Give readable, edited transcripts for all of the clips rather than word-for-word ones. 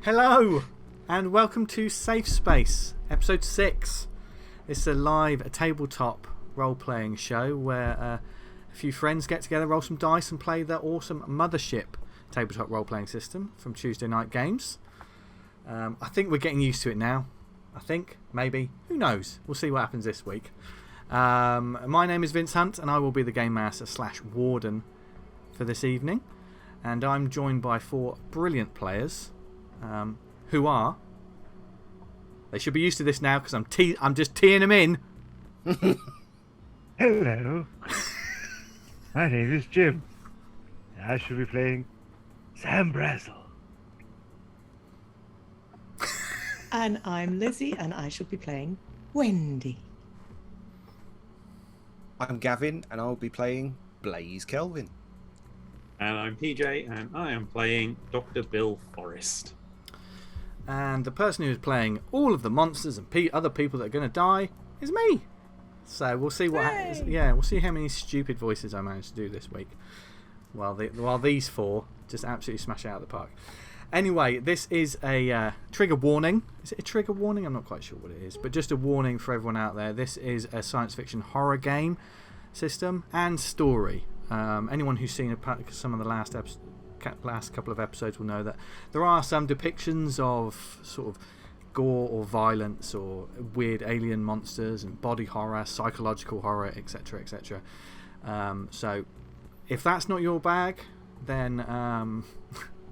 Hello and welcome to Safe Space, episode 6. It's a tabletop role-playing show where a few friends get together, roll some dice and play the awesome Mothership tabletop role-playing system from Tuesday Night Games. I think we're getting used to it now. I think, maybe, who knows? We'll see what happens this week. My name is Vince Hunt and I will be the Game Master / Warden for this evening. And I'm joined by 4 brilliant players. Who are? They should be used to this now because I'm just teeing them in. Hello. My name is Jim. I shall be playing ZAM BRAZEL. And I'm Lizzie, and I shall be playing Wendy. I'm Gavin, and I'll be playing Blaze Kelvin. And I'm PJ, and I am playing Dr. Bill Forrest. And the person who's playing all of the monsters and other people that are going to die is me. So we'll see what happens. Yeah, we'll see how many stupid voices I manage to do this week. While these 4 just absolutely smash it out of the park. Anyway, this is a trigger warning. Is it a trigger warning? I'm not quite sure what it is. But just a warning for everyone out there. This is a science fiction horror game system and story. Anyone who's seen some of the last couple of episodes will know that there are some depictions of sort of gore or violence or weird alien monsters and body horror, psychological horror, etc. etc. So if that's not your bag, then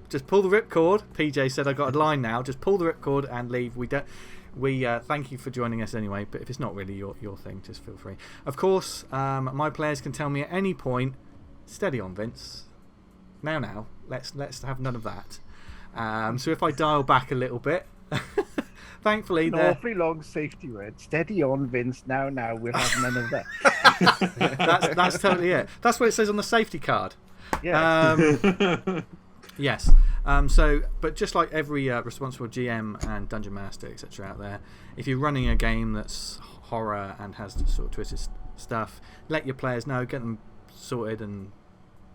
just pull the ripcord. PJ said I got a line now. Just pull the ripcord and leave. We thank you for joining us anyway, but if it's not really your thing, just feel free. Of course, my players can tell me at any point, steady on, Vince. Now, let's have none of that. So if I dial back a little bit, thankfully, an awfully long safety word. Steady on, Vince. Now, we'll have none of that. that's totally it. That's what it says on the safety card. Yeah. Yes. But just like every responsible GM and Dungeon Master, etc. out there, if you're running a game that's horror and has sort of twisted stuff, let your players know, get them sorted, and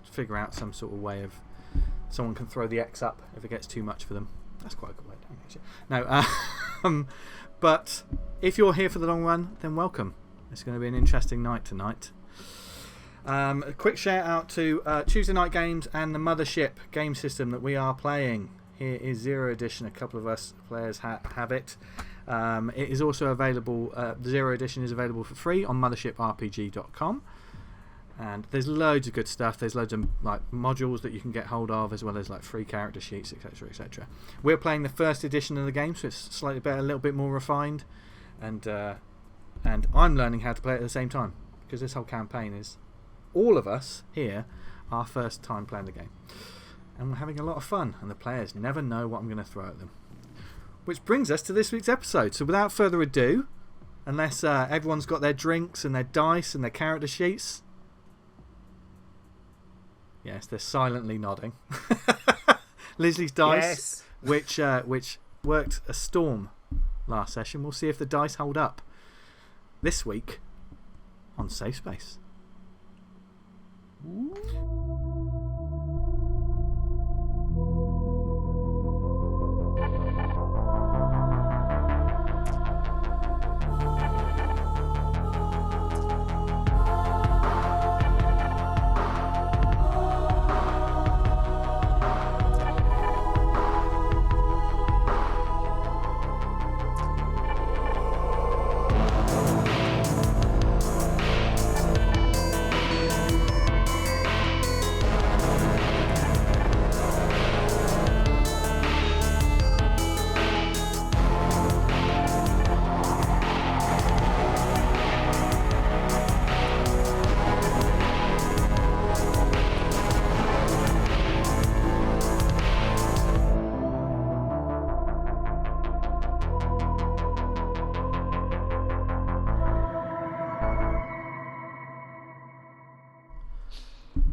figure out some sort of way of someone can throw the X up if it gets too much for them. That's quite a good way of doing it. No, but if you're here for the long run, then welcome. It's going to be an interesting night tonight. A quick shout out to Tuesday Night Games and the Mothership game system that we are playing. Here is 0 Edition. A couple of us players have it. It is also available. The 0 Edition is available for free on mothershiprpg.com. And there's loads of good stuff. There's loads of modules that you can get hold of, as well as free character sheets, etc. etc. We're playing the 1st edition of the game, so it's slightly better, a little bit more refined. And I'm learning how to play it at the same time, because this whole campaign is all of us here our first time playing the game. And we're having a lot of fun, and the players never know what I'm going to throw at them. Which brings us to this week's episode. So without further ado, unless everyone's got their drinks and their dice and their character sheets. Yes, they're silently nodding. Lizzie's dice, yes. which worked a storm last session. We'll see if the dice hold up this week on Safe Space.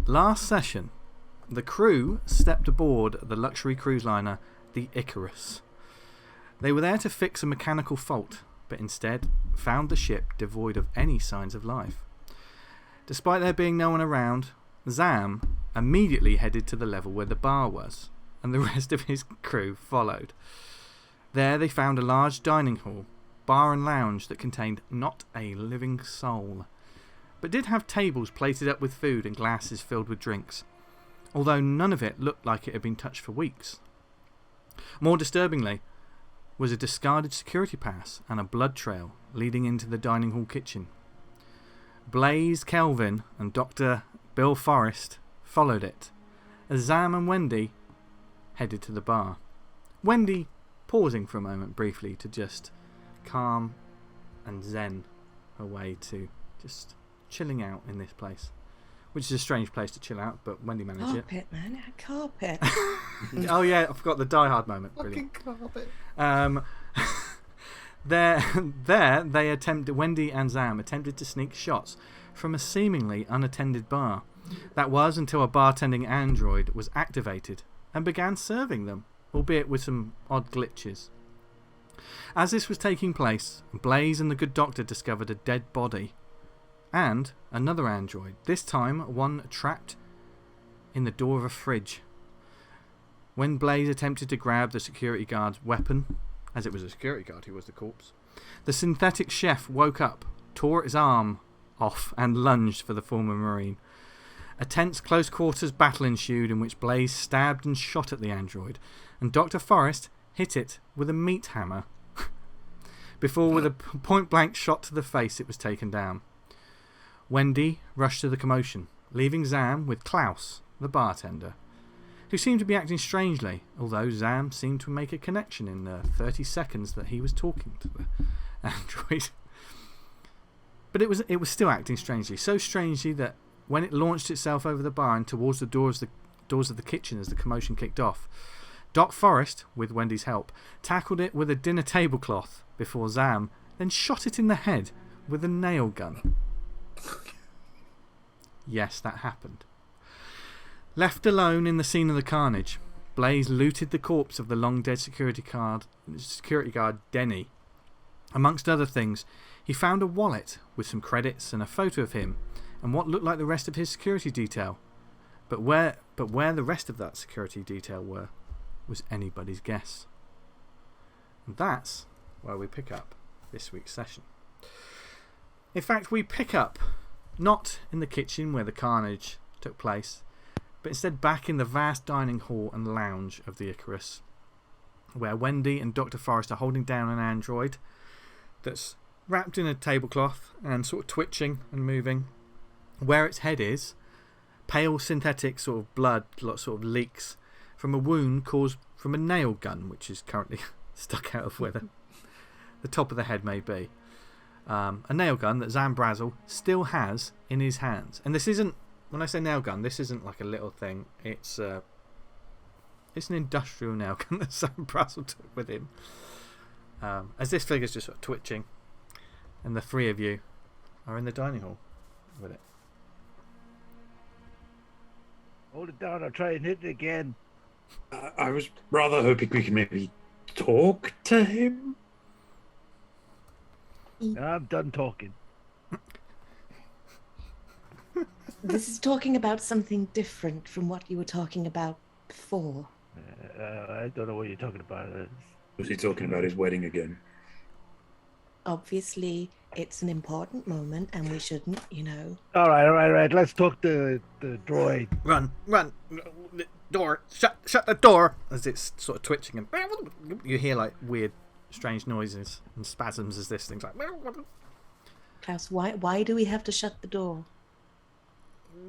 Last session, the crew stepped aboard the luxury cruise liner, the Icarus. They were there to fix a mechanical fault, but instead found the ship devoid of any signs of life. Despite there being no one around, ZAM immediately headed to the level where the bar was, and the rest of his crew followed. There they found a large dining hall, bar and lounge that contained not a living soul, but did have tables plated up with food and glasses filled with drinks, although none of it looked like it had been touched for weeks. More disturbingly was a discarded security pass and a blood trail leading into the dining hall kitchen. Blaze Kelvin and Dr. Bill Forrest followed it, as Zam and Wendy headed to the bar. Wendy pausing for a moment briefly to just calm and zen her way to just chilling out in this place, which is a strange place to chill out, but Wendy managed it. Carpet, man, a carpet. Oh yeah, I forgot the Die Hard moment. Brilliant. Carpet. There they attempted. Wendy and Zam attempted to sneak shots from a seemingly unattended bar. That was until a bartending android was activated and began serving them, albeit with some odd glitches. As this was taking place, Blaze and the good doctor discovered a dead body and another android, this time one trapped in the door of a fridge. When Blaze attempted to grab the security guard's weapon, as it was a security guard who was the corpse, the synthetic chef woke up, tore his arm off and lunged for the former Marine. A tense close quarters battle ensued in which Blaze stabbed and shot at the android, and Dr. Forrest hit it with a meat hammer before with a point blank shot to the face it was taken down. Wendy rushed to the commotion, leaving Zam with Klaus, the bartender, who seemed to be acting strangely, although Zam seemed to make a connection in the 30 seconds that he was talking to the android. But it was still acting strangely, so strangely that when it launched itself over the bar and towards the doors of the kitchen as the commotion kicked off, Doc Forrest, with Wendy's help, tackled it with a dinner tablecloth before Zam then shot it in the head with a nail gun. Yes, that happened. Left alone in the scene of the carnage, Blaze looted the corpse of the long-dead security guard Denny. Amongst other things, he found a wallet with some credits and a photo of him and what looked like the rest of his security detail. But where the rest of that security detail were was anybody's guess. And that's where we pick up this week's session. In fact, we pick up not in the kitchen where the carnage took place, but instead back in the vast dining hall and lounge of the Icarus, where Wendy and Dr. Forrest are holding down an android that's wrapped in a tablecloth and sort of twitching and moving. Where its head is, pale synthetic sort of blood sort of leaks from a wound caused from a nail gun, which is currently stuck out of where the top of the head may be. A nail gun that ZAM BRAZEL still has in his hands. And this isn't, when I say nail gun, this isn't like a little thing. It's an industrial nail gun that ZAM BRAZEL took with him. As this figure's just sort of twitching, and the three of you are in the dining hall with it. Hold it down, I'll try and hit it again. I was rather hoping we could maybe talk to him. I'm done talking. This is talking about something different from what you were talking about before. I don't know what you're talking about. Was he talking about his wedding again? Obviously, it's an important moment and we shouldn't, All right. Let's talk to the droid. Run! The door! Shut the door! As it's sort of twitching, and you hear like weird, strange noises and spasms as this thing's like. Klaus, why do we have to shut the door?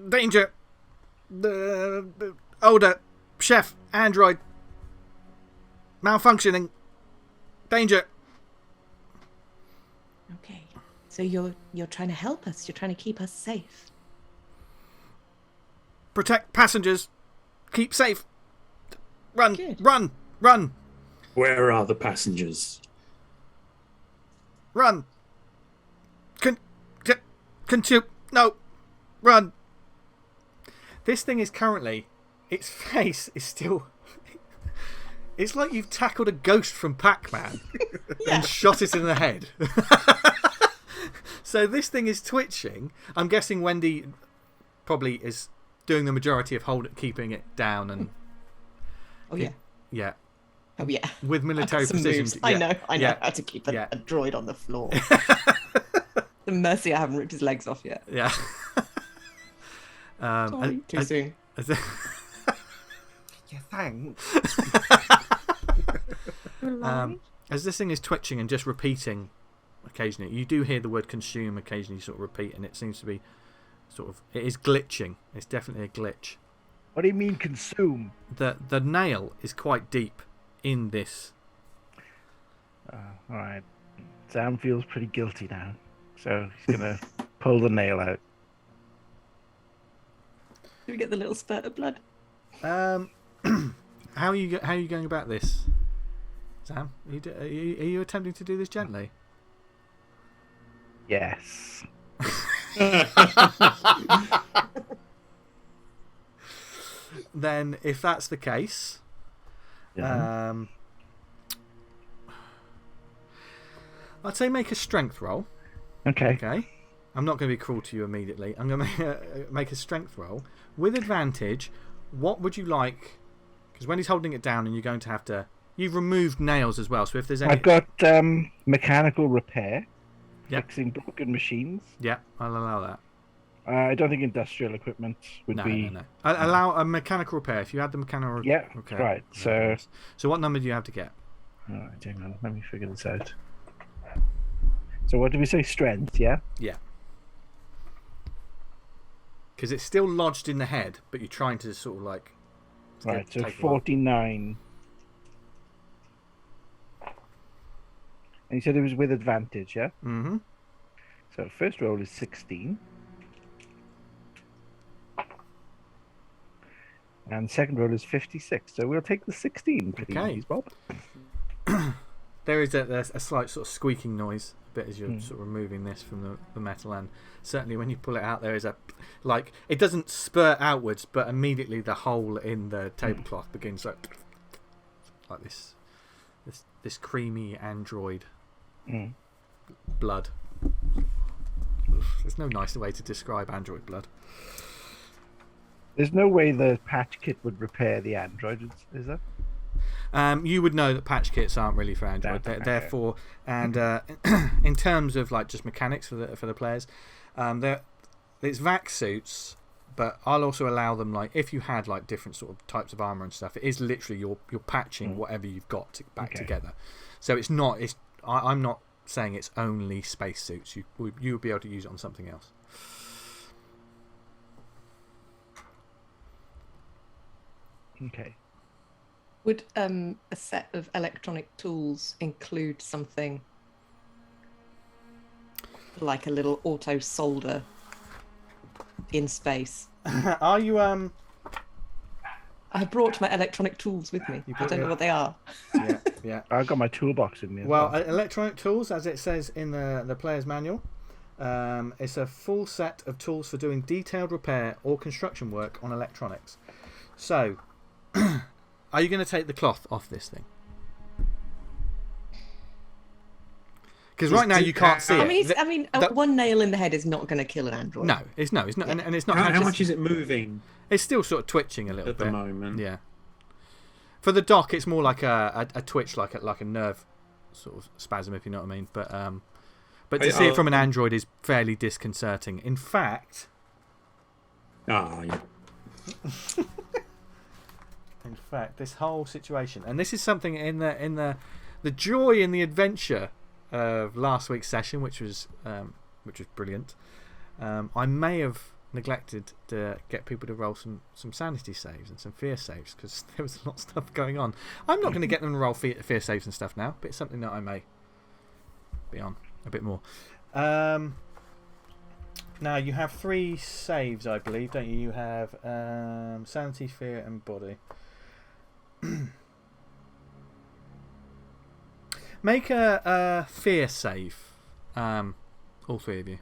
Danger! The odor, chef, android, malfunctioning. Danger! Okay, so you're trying to help us. You're trying to keep us safe. Protect passengers. Keep safe. Run! Good. Run! Where are the passengers? Run! No! Run! This thing is currently, its face is still. It's like you've tackled a ghost from Pac-Man and shot it in the head. So this thing is twitching. I'm guessing Wendy probably is doing the majority of keeping it down and Oh yeah. Yeah. Oh yeah. With military I've got some precision. moves. Yeah. I know Yeah. how to keep a, Yeah. a droid on the floor. The mercy I haven't ripped his legs off yet. Yeah. Sorry, too soon. Yeah, thanks. As this thing is twitching and just repeating occasionally, you do hear the word consume occasionally sort of repeat, and it seems to be sort of, it is glitching. It's definitely a glitch. What do you mean consume? The nail is quite deep in this. Alright. Sam feels pretty guilty now. So he's going to pull the nail out. Do we get the little spurt of blood? How are you going about this, Sam? Are you attempting to do this gently? Yes. Then, if that's the case, Yeah. I'd say make a strength roll. Okay. Okay. I'm not going to be cruel to you immediately. I'm going to make a strength roll with advantage. What would you like? Because when he's holding it down, and you're going to have to. You've removed nails as well. So if there's any, I've got mechanical repair, Yep. fixing broken machines. yeah, I'll allow that. I don't think industrial equipment would be. No. Allow a mechanical repair. If you had the mechanical Yeah, repair. right. So what number do you have to get? Alright, hang on. Let me figure this out. So what did we say? Strength, yeah? Yeah. Because it's still lodged in the head, but you're trying to sort of like. Right, so take it off. 49. And you said it was with advantage, yeah? Mm-hmm. So first roll is 16. And second roll is 56. So we'll take the 16, Okay. please, Bob. There is a slight sort of squeaking noise a bit as you're sort of removing this from the metal, and certainly when you pull it out, there is a like it doesn't spurt outwards, but immediately the hole in the tablecloth begins like this creamy android blood. There's no nicer way to describe android blood. There's no way the patch kit would repair the android, is there? You would know that patch kits aren't really for Android. Therefore, and in terms of like just mechanics for the players, it's vac suits, but I'll also allow them like if you had like different sort of types of armor and stuff. It is literally you're patching whatever you've got back together. So it's not. I'm not saying it's only space suits. You would be able to use it on something else. Okay. Would a set of electronic tools include something like a little auto solder in space? Are you I brought my electronic tools with me. I don't know what they are. Yeah. I've got my toolbox in me. As Well, electronic tools, as it says in the player's manual, it's a full set of tools for doing detailed repair or construction work on electronics. So, are you going to take the cloth off this thing? Because right now you can't see it. I mean, one nail in the head is not going to kill an android. No, it's not, and it's not. How much is it moving It's still sort of twitching a little at bit the moment? Yeah. For the dock, it's more like a twitch, like a nerve sort of spasm, if you know what I mean. But to see it from an android is fairly disconcerting. In fact. Yeah. In fact, this whole situation, and this is something in the joy and the adventure of last week's session, which was brilliant. I may have neglected to get people to roll some sanity saves and some fear saves because there was a lot of stuff going on. I'm not going to get them to roll fear saves and stuff now, but it's something that I may be on a bit more. Now you have 3 saves, I believe, don't you? You have sanity, fear, and body. Make a fear save, all 3 of you.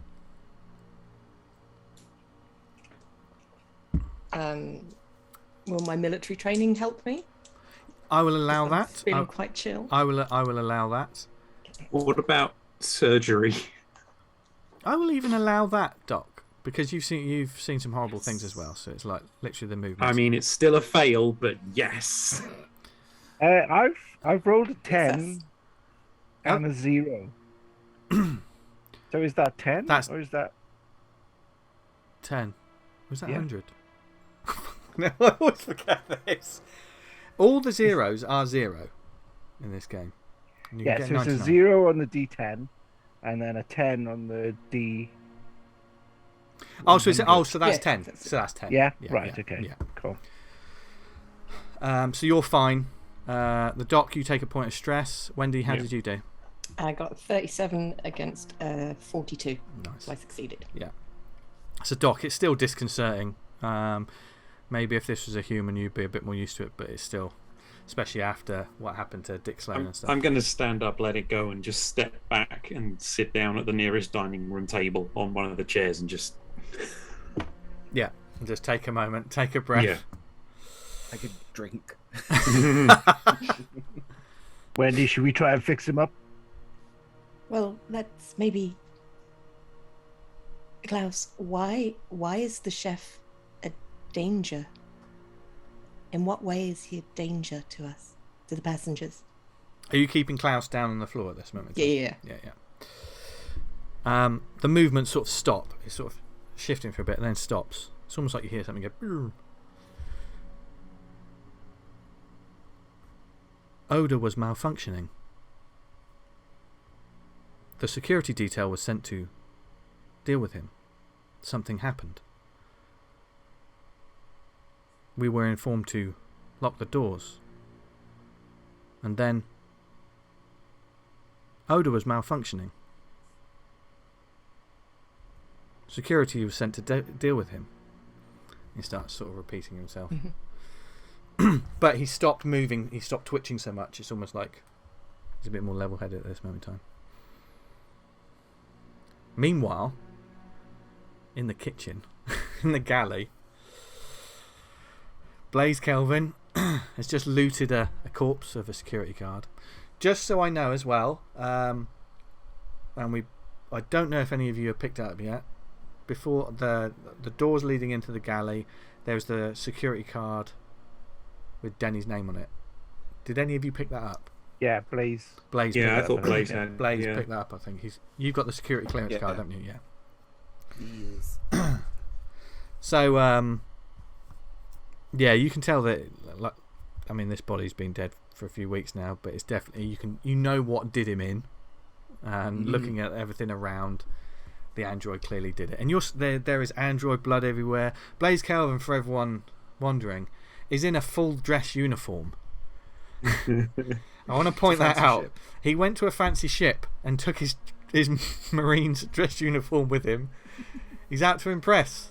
Will my military training help me? I will allow that. Feeling quite chill. I will allow that. What about surgery? I will even allow that, Doc, because you've seen some horrible things as well. So it's like literally the movement. I mean, it's still a fail, but yes. I've rolled a 10 Success. and a 0. So is that 10? That's- Or is that 10. Was that Yeah. 100? No, I always forget this. All the zeros are 0 in this game. And you can yeah? get So it's a 99. 0 on the D10, and then a 10 on the D. Oh, so that's Yeah, 10. that's it. So that's 10. Yeah. Right. Okay. Yeah. Cool. So you're fine. The doc, you take a point of stress. Wendy, how Yeah. did you do? I got 37 against 42. Nice. So I succeeded. So doc, it's still disconcerting. Maybe if this was a human, you'd be a bit more used to it, but it's still, especially after what happened to Dick Sloane and stuff. I'm going to stand up, let it go, and just step back and sit down at the nearest dining room table on one of the chairs and just. Yeah, and just take a moment, take a breath. Yeah. Take a drink. Wendy, should we try and fix him up? Well, let's maybe. Klaus, why is the chef a danger? In what way is he a danger to us, to the passengers? Are you keeping Klaus down on the floor at this moment? Yeah. Yeah. The movements sort of stop. It's sort of shifting for a bit and then stops. It's almost like you hear something go. Brr. Oda was malfunctioning. The security detail was sent to deal with him. Something happened. We were informed to lock the doors. And then Oda was malfunctioning. Security was sent to deal with him. He starts sort of repeating himself. But he stopped moving, he stopped twitching so much, it's almost like he's a bit more level headed at this moment in time. Meanwhile, in the kitchen, in the galley, Blaze Kelvin has just looted a corpse of a security guard. Just so I know as well, and I don't know if any of you have picked it up yet. Before the doors leading into the galley, there's the security card with Denny's name on it. Did any of you pick that up? Yeah, Blaze. Blaze. Yeah, I picked thought that up. Blaze had. Blaze yeah. picked that up. I think you've got the security clearance Yeah. card, haven't you? Yeah. Yes. So yeah, you can tell that. Like, I mean, this body's been dead for a few weeks now, but it's definitely you know what did him in, and looking at everything around, the android clearly did it. And there is android blood everywhere. Blaze Calvin, for everyone wondering, is in a full dress uniform. I want to point that out. Ship. He went to a fancy ship and took his Marine's dress uniform with him. He's out to impress.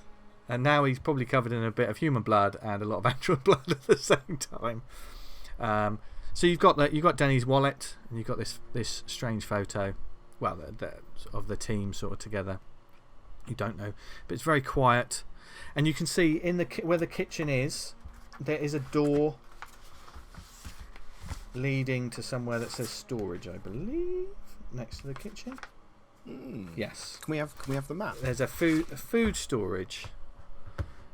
And now he's probably covered in a bit of human blood and a lot of android blood at the same time. So you've got Denny's wallet, and you've got this strange photo. Well, of the team sort of together. You don't know, but it's very quiet, and you can see where the kitchen is, there is a door leading to somewhere that says storage, I believe, next to the kitchen. Yes. Can we have the map? There's a food storage.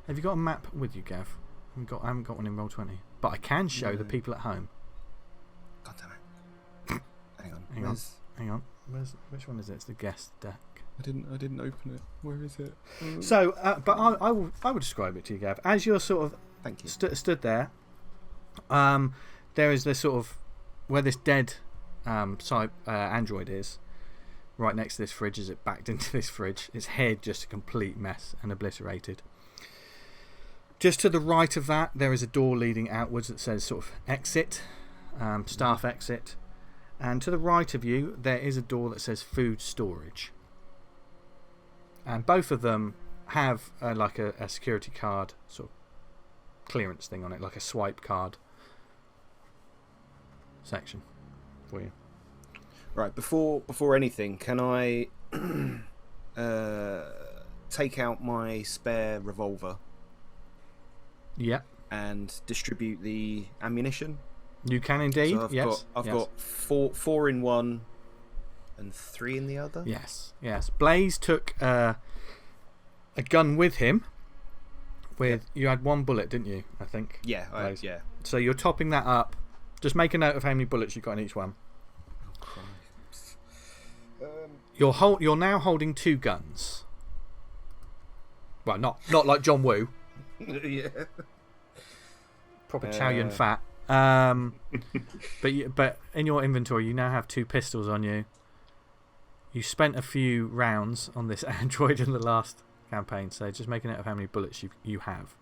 Have you got a map with you, Gav? I haven't got one in Roll20, but I can show the people at home. God damn it! Hang on. Which one is it? It's the guest deck. I didn't open it. Where is it? So, but I will describe it to you, Gav. As you're sort of Thank you. stood there, there is this sort of where this dead android is, right next to this fridge. As it backed into this fridge, its head just a complete mess and obliterated. Just to the right of that, there is a door leading outwards that says sort of exit, staff exit. And to the right of you, there is a door that says food storage. And both of them have like a security card sort of clearance thing on it, like a swipe card section for you. Right, before anything, can I take out my spare revolver Yeah, and distribute the ammunition? you can indeed. So I've got four in one and 3 in the other. Yes. Blaze took a gun with him. You had 1 bullet, didn't you? I think. Yeah, Blaze. yeah. So you're topping that up Just make a note of how many bullets you've got in each one. You're now holding 2 guns. Well, not like John Woo. Yeah. Proper Chow Yun Fat. But in your inventory, you now have 2 pistols on you. You spent a few rounds on this android in the last campaign, so just make a note of how many bullets you have.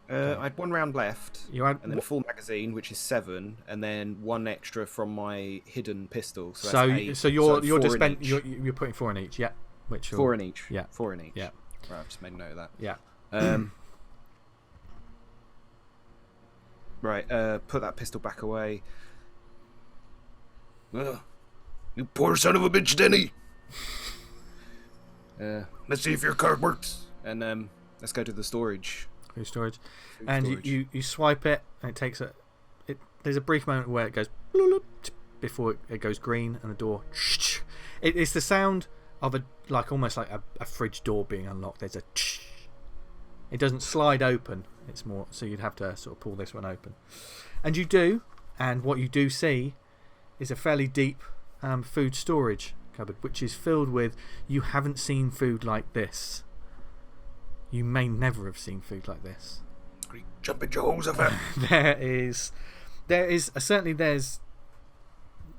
I had 1 round left, You had and then a full magazine, which is 7, and then 1 extra from my hidden pistol. So, so, that's 8. so you're 4 in each. you're putting 4 in each, yeah. Which 4 in each. Yeah. 4 in each. Yeah. Right, I've just made a note of that. Yeah. Right, put that pistol back away. Ugh. You poor son of a bitch, Denny! Let's see if your card works. And let's go to the storage. Food storage. Food And storage. you swipe it, and it takes there's a brief moment where it goes before it goes green, and the door. It's the sound of almost like a fridge door being unlocked. There's a. It doesn't slide open. It's more so you'd have to sort of pull this one open, and you do. And what you do see is a fairly deep food storage cupboard, which is filled with. You haven't seen food like this. You may never have seen food like this. Jump in Jehoshaphat. Certainly there's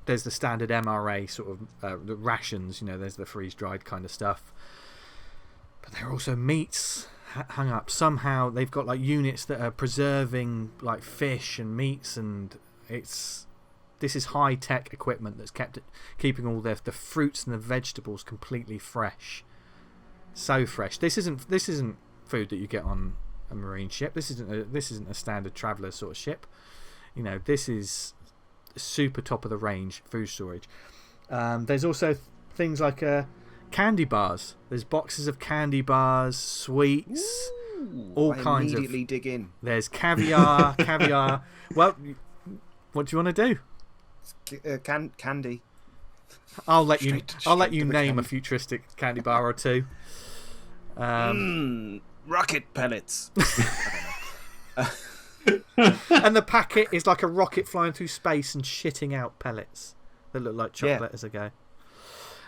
the standard MRA sort of the rations. There's the freeze dried kind of stuff, but there are also meats hung up. Somehow they've got like units that are preserving like fish and meats, and this is high tech equipment that's keeping all the fruits and the vegetables completely fresh. So fresh. This isn't food that you get on a marine ship. This isn't a standard traveller sort of ship. This is super top of the range food storage. There's also things like candy bars. There's boxes of candy bars, sweets, all kinds of. Immediately dig in. There's caviar. Well, what do you want to do? Candy. I'll let you Straight to the name a candy. futuristic candy bar or two. Rocket pellets. And the packet is like a rocket flying through space and shitting out pellets that look like chocolate as they go.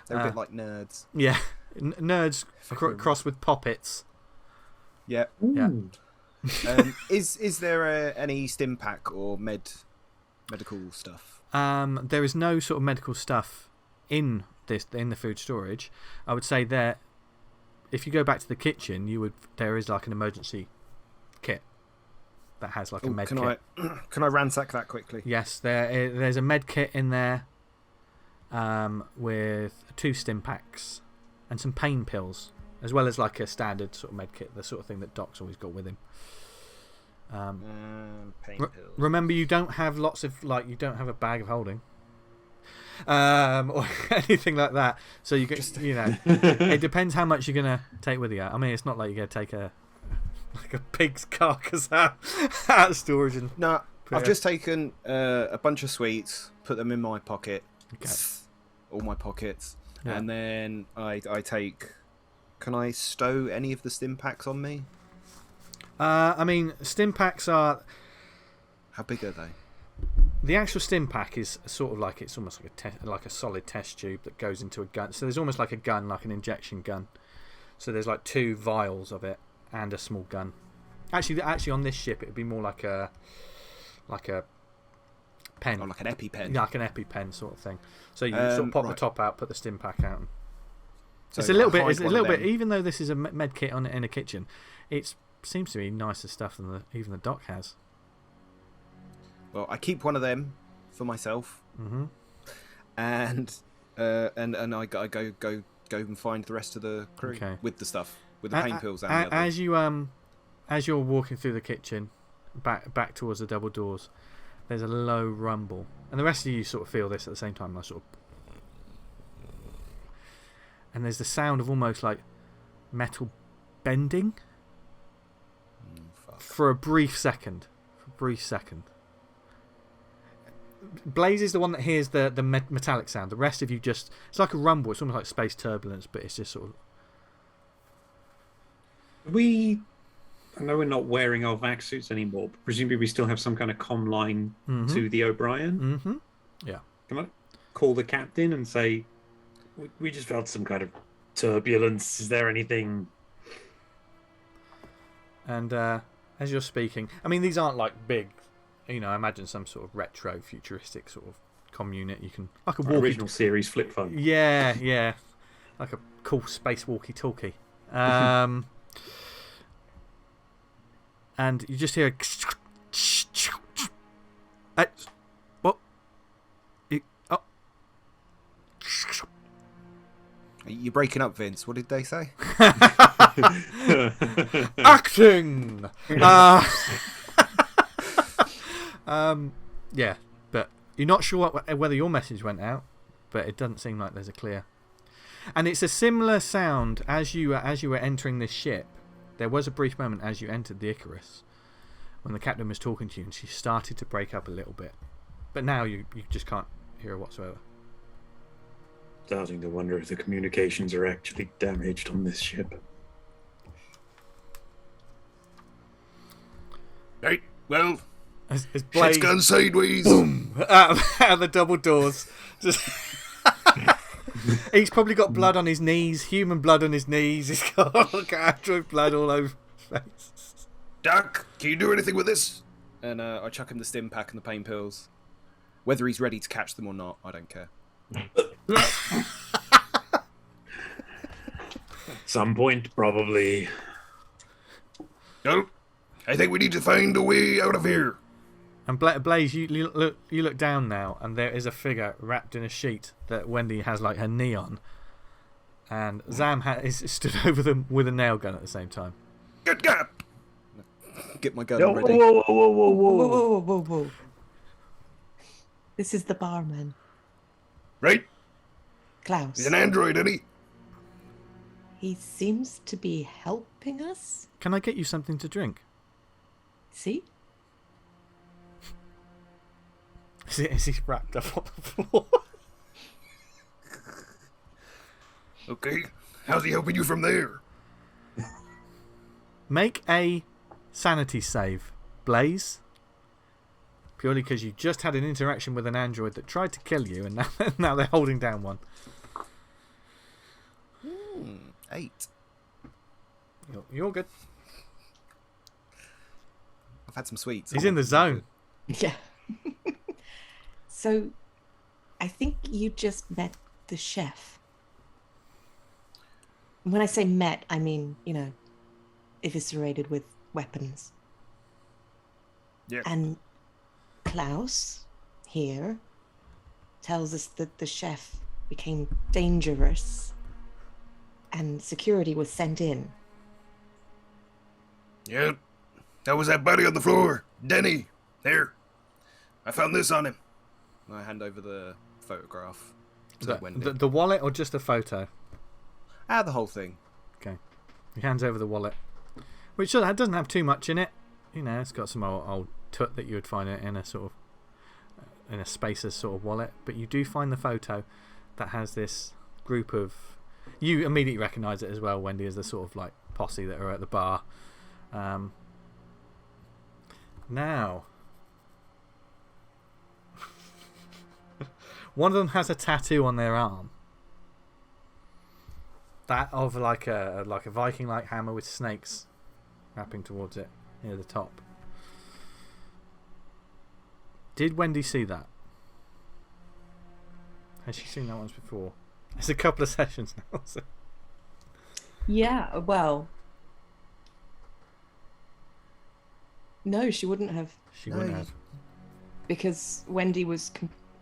They're a bit like nerds. Yeah, nerds crossed with poppets. Yeah. Yeah. Is there any stim pack or medical stuff? There is no sort of medical stuff in the food storage. I would say there, if you go back to the kitchen, there is like an emergency kit that has like a med kit. Can I ransack that quickly? Yes, there's a med kit in there with 2 stim packs and some pain pills, as well as like a standard sort of med kit, the sort of thing that Doc's always got with him. Pain pills. Remember, you don't have you don't have a bag of holding, or anything like that. So you get, it depends how much you're gonna take with you. I mean, it's not like you're gonna take a pig's carcass out of storage. No, I've just taken a bunch of sweets, put them in my pocket, all my pockets, and then I take. Can I stow any of the stim packs on me? I mean, stim packs are. How big are they? The actual stim pack is sort of like, it's almost like a solid test tube that goes into a gun. So there's almost like a gun, like an injection gun. So there's like 2 vials of it and a small gun. Actually on this ship it would be more like a pen. Oh, like an EpiPen. Yeah, like an EpiPen sort of thing. So you sort of pop the top out, put the stim pack out. So it's a little bit. Even though this is a med kit in a kitchen, it seems to be nicer stuff than even the Doc has. Well, I keep one of them for myself, and I go and find the rest of the crew with the stuff, with the pain pills and the others. As you're walking through the kitchen, back towards the double doors, there's a low rumble, and the rest of you sort of feel this at the same time. And there's the sound of almost like metal bending for a brief second. Blaze is the one that hears the metallic sound. The rest of you it's like a rumble. It's almost like space turbulence, but it's just sort of. We I know we're not wearing our vac suits anymore, but presumably we still have some kind of comm line to the O'Brien. Mm-hmm. Yeah. Can I call the captain and say, we just felt some kind of turbulence. Is there anything? And as you're speaking, I mean, these aren't like big, I imagine some sort of retro, futuristic sort of comm unit. You can, like a original series flip phone. Yeah. Like a cool space walkie-talkie. And you just hear what? You're breaking up, Vince. What did they say? Acting. Yeah, but you're not sure whether your message went out, but it doesn't seem like there's a clear. And it's a similar sound as you were entering this ship. There was a brief moment as you entered the Icarus when the captain was talking to you, and she started to break up a little bit. But now you just can't hear her whatsoever. Starting to wonder if the communications are actually damaged on this ship. Right, well, As shit's Blaze, gone sideways. boom, out of the double doors. Just he's probably got blood on his knees, human blood on his knees. He's got android blood all over his face. Doc, can you do anything with this? And I chuck him the stim pack and the pain pills. Whether he's ready to catch them or not, I don't care. At some point, probably. No, I think we need to find a way out of here. And Blaze, you look down now, and there is a figure wrapped in a sheet that Wendy has like her knee on, and Zam is stood over them with a nail gun at the same time. Get gap. Get my gun No, ready. Whoa. This is the barman, Right, Klaus. he's an android, isn't he? He seems to be helping us. Can I get you something to drink? See? Is he wrapped up on the floor? Okay, how's he helping you from there? Make a sanity save, Blaze. Purely because you just had an interaction with an android that tried to kill you, and now they're holding down one. 8. You're good. I've had some sweets. He's in the zone. Yeah. So, I think you just met the chef. When I say met, I mean, eviscerated with weapons. Yeah. And Klaus, here, tells us that the chef became dangerous and security was sent in. Yeah, that was that body on the floor. Denny. There. I found this on him. I hand over the photograph to Wendy. The wallet or just a photo? The whole thing. Okay. He hands over the wallet, which doesn't have too much in it. It's got some old tut that you would find in a sort of in a Spacer's sort of wallet. But you do find the photo that has this group of. You immediately recognise it as well, Wendy, as the sort of like posse that are at the bar. Now, one of them has a tattoo on their arm. That of like a Viking-like hammer with snakes wrapping towards it near the top. Did Wendy see that? Has she seen that once before? It's a couple of sessions now. So. Yeah, well. No, she wouldn't have. She wouldn't have. Because Wendy was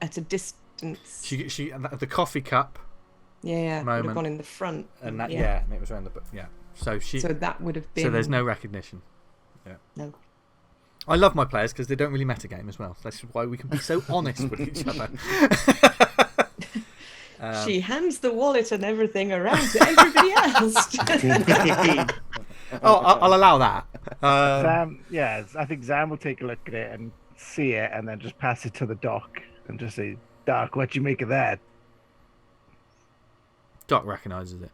at a distance. She the coffee cup. Yeah, would moment. have gone in the front. And that, yeah, and it was around the yeah. So that would have been. So there's no recognition. Yeah. No. I love my players because they don't really metagame as well. That's why we can be so honest with each other. She hands the wallet and everything around to everybody else. I'll allow that. Zam, I think Zam will take a look at it and see it, and then just pass it to the doc and just say, "Doc, what you make of that?" Doc recognises it.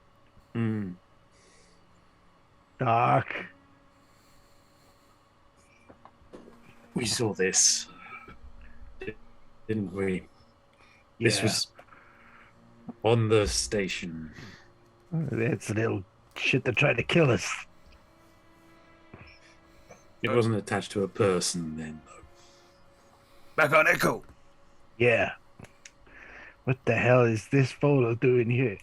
Doc, We saw this, didn't we? This Yeah. was on the station. It's a little shit that tried to kill us. It wasn't attached to a person then, though. Back on Echo. Yeah. What the hell is this photo doing here?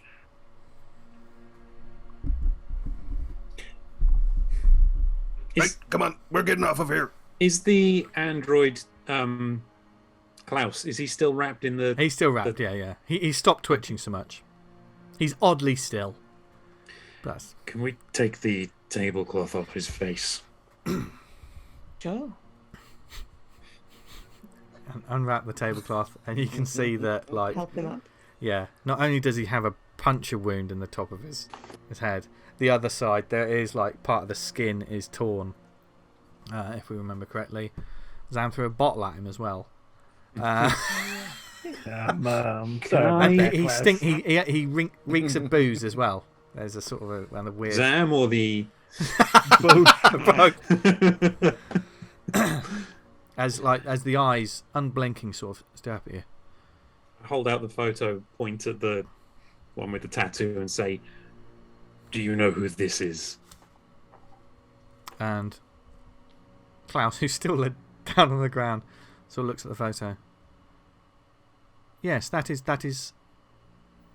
Right, come on, we're getting off of here. Is the android Klaus? Is he still wrapped in the? He's still wrapped. Yeah. He stopped twitching so much. He's oddly still. That's. Can we take the tablecloth off his face? Sure. Unwrap the tablecloth, and you can see that, like, Help him up. yeah. Not only does he have a puncture wound in the top of his head, the other side there is like part of the skin is torn. If we remember correctly, Zam threw a bottle at him as well. Sorry about that, He reeks of booze as well. There's a sort of a weird. Zam or the Both. as the eyes unblinking sort of stare up at you. hold out the photo, point at the one with the tattoo, and say, "Do you know who this is?" And Klaus, who's still down on the ground, sort of looks at the photo. Yes, that is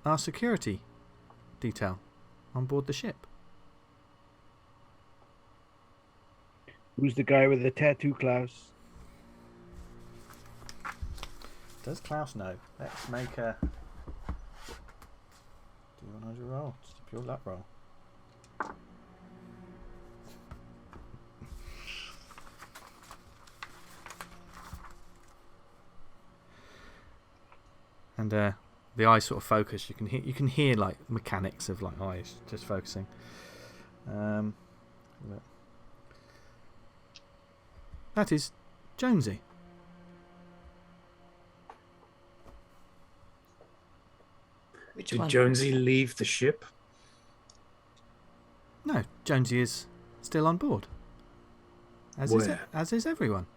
our security detail on board the ship. Who's the guy with the tattoo, Klaus? Does Klaus know? Let's make a. Do you want to roll? Just a pure luck roll. And the eyes sort of focus. You can hear like mechanics of like eyes just focusing. That is Jonesy. Which Did one? Jonesy leave the ship? No, Jonesy is still on board. As is everyone.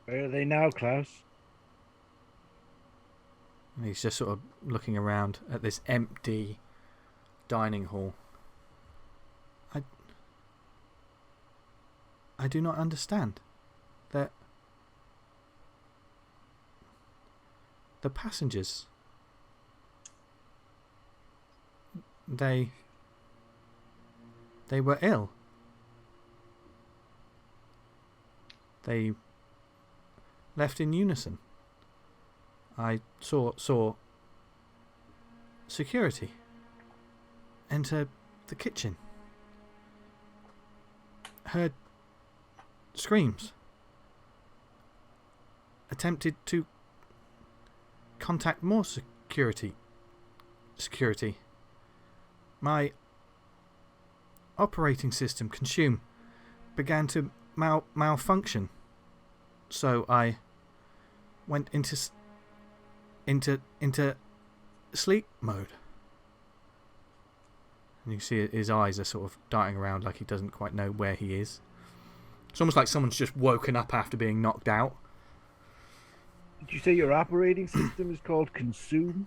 Where are they now, Klaus? And he's just sort of looking around at this empty dining hall. I do not understand that the passengers they were ill. They left in unison. I saw security enter the kitchen. Heard screams. Attempted to contact more security. My operating system began to malfunction. So I went into sleep mode. And you see his eyes are sort of darting around like he doesn't quite know where he is. It's almost like someone's just woken up after being knocked out. Did you say your operating system is called Consume?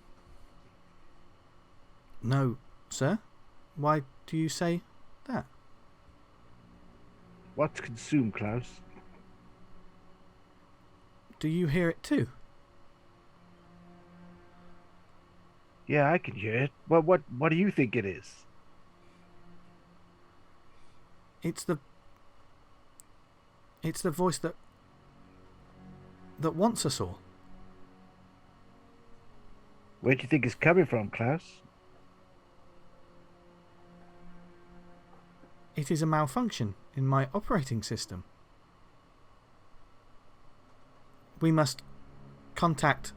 No, sir. Why do you say that? What's Consume, Klaus? Do you hear it too? Yeah, I can hear it. What do you think it is? It's the voice that wants us all. Where do you think it's coming from, Klaus? It is a malfunction in my operating system. We must contact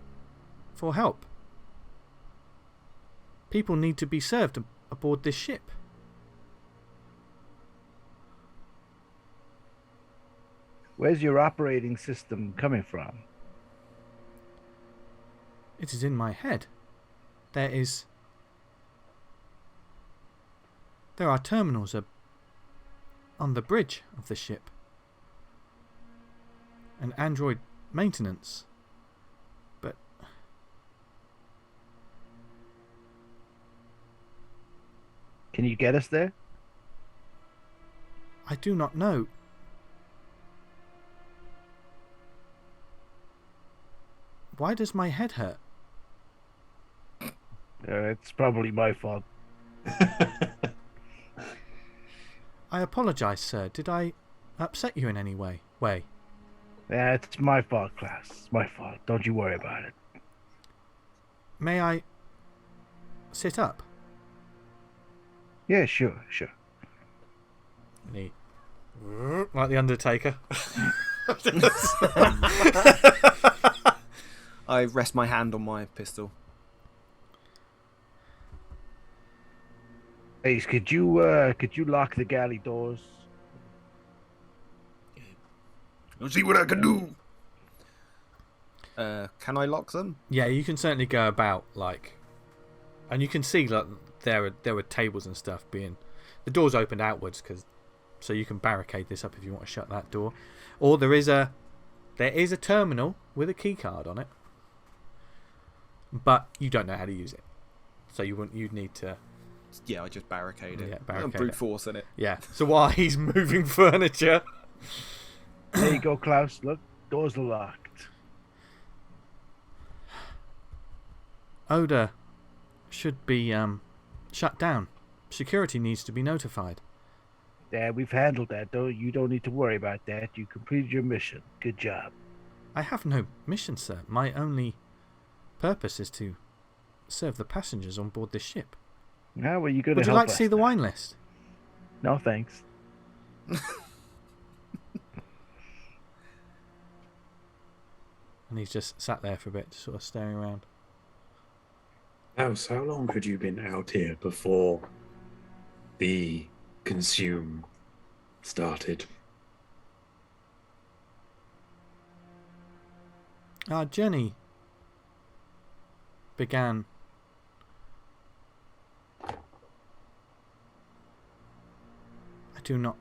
for help. People need to be served aboard this ship. Where's your operating system coming from? It is in my head. There are terminals on the bridge of the ship. and android maintenance. But can you get us there? I do not know. Why does my head hurt? It's probably my fault. I apologize, sir. Did I upset you in any way? Yeah, it's my fault, Klaus. It's my fault. Don't you worry about it. May I sit up? Yeah, sure. And he, like the Undertaker. I rest my hand on my pistol. Ace, could you lock the galley doors? Let's see what I can do. Can I lock them? Yeah, you can certainly go about, like, and you can see like there were tables and stuff being, the doors opened outwards so you can barricade this up if you want to shut that door, or there is a terminal with a key card on it, but you don't know how to use it, so you'd need to. Yeah, I just barricade it. Yeah, I'm barricade brute it. forcing it. Yeah. So while he's moving furniture. There you go, Klaus. Look, doors are locked. Odor should be shut down. Security needs to be notified. Yeah, we've handled that, though. You don't need to worry about that. You completed your mission. Good job. I have no mission, sir. My only purpose is to serve the passengers on board this ship. Now, well, you going to Would you like to see the wine list? No, thanks. And he's just sat there for a bit, sort of staring around. Klaus, how long had you been out here before the consume started? Our journey began I do not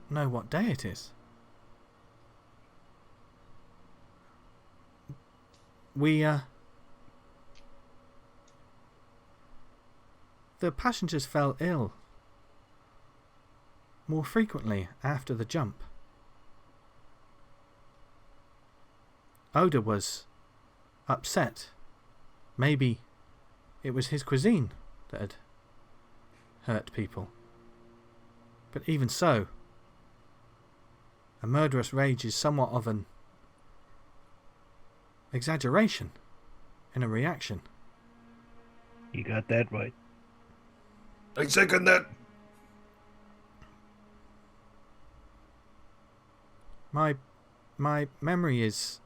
know what day it is. The passengers fell ill more frequently after the jump. Oda was upset. Maybe it was his cuisine that had hurt people. But even so, a murderous rage is somewhat of an exaggeration in a reaction. You got that right. I second that. My memory is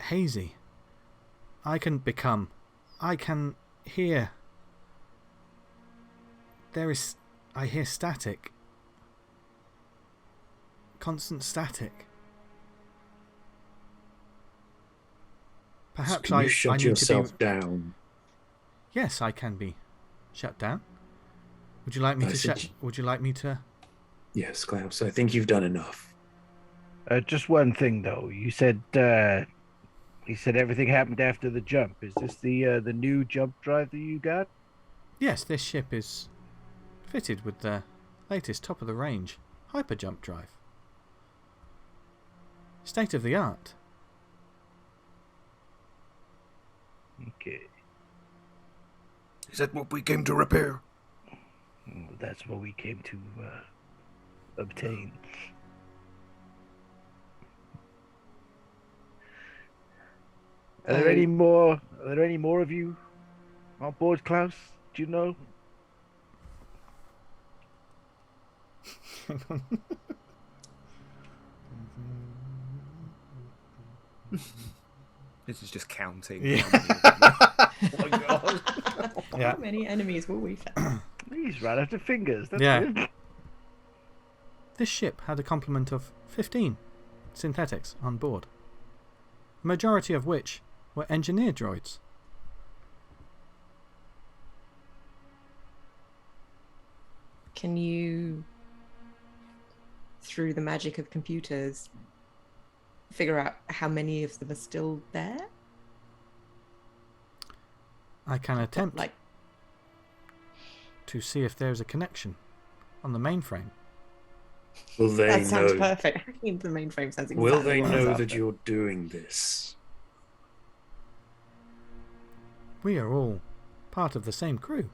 hazy. I can hear. I hear static. Constant static. Perhaps so can you I shut need yourself to be down. Yes, I can be shut down. Would you like me Would you like me to? Yes, Klaus, I think you've done enough. Just one thing, though. You said everything happened after the jump. Is this the new jump drive that you got? Yes, this ship is fitted with the latest top-of-the-range hyper jump drive. State of the art. Okay. Is that what we came to repair? That's what we came to obtain. Are there any more of you on board, Klaus? Do you know? This is just counting. Yeah. Oh my god. Yeah. How many enemies will we find? He's right after fingers. That's Yeah. it. This ship had a complement of 15 synthetics on board, a majority of which were engineer droids. Can you through the magic of computers, figure out how many of them are still there? I can attempt Like, to see if there's a connection on the mainframe. Will they that sounds know? perfect. I mean, the mainframe sounds exactly Will they what I was know after. that you're doing this? We are all part of the same crew.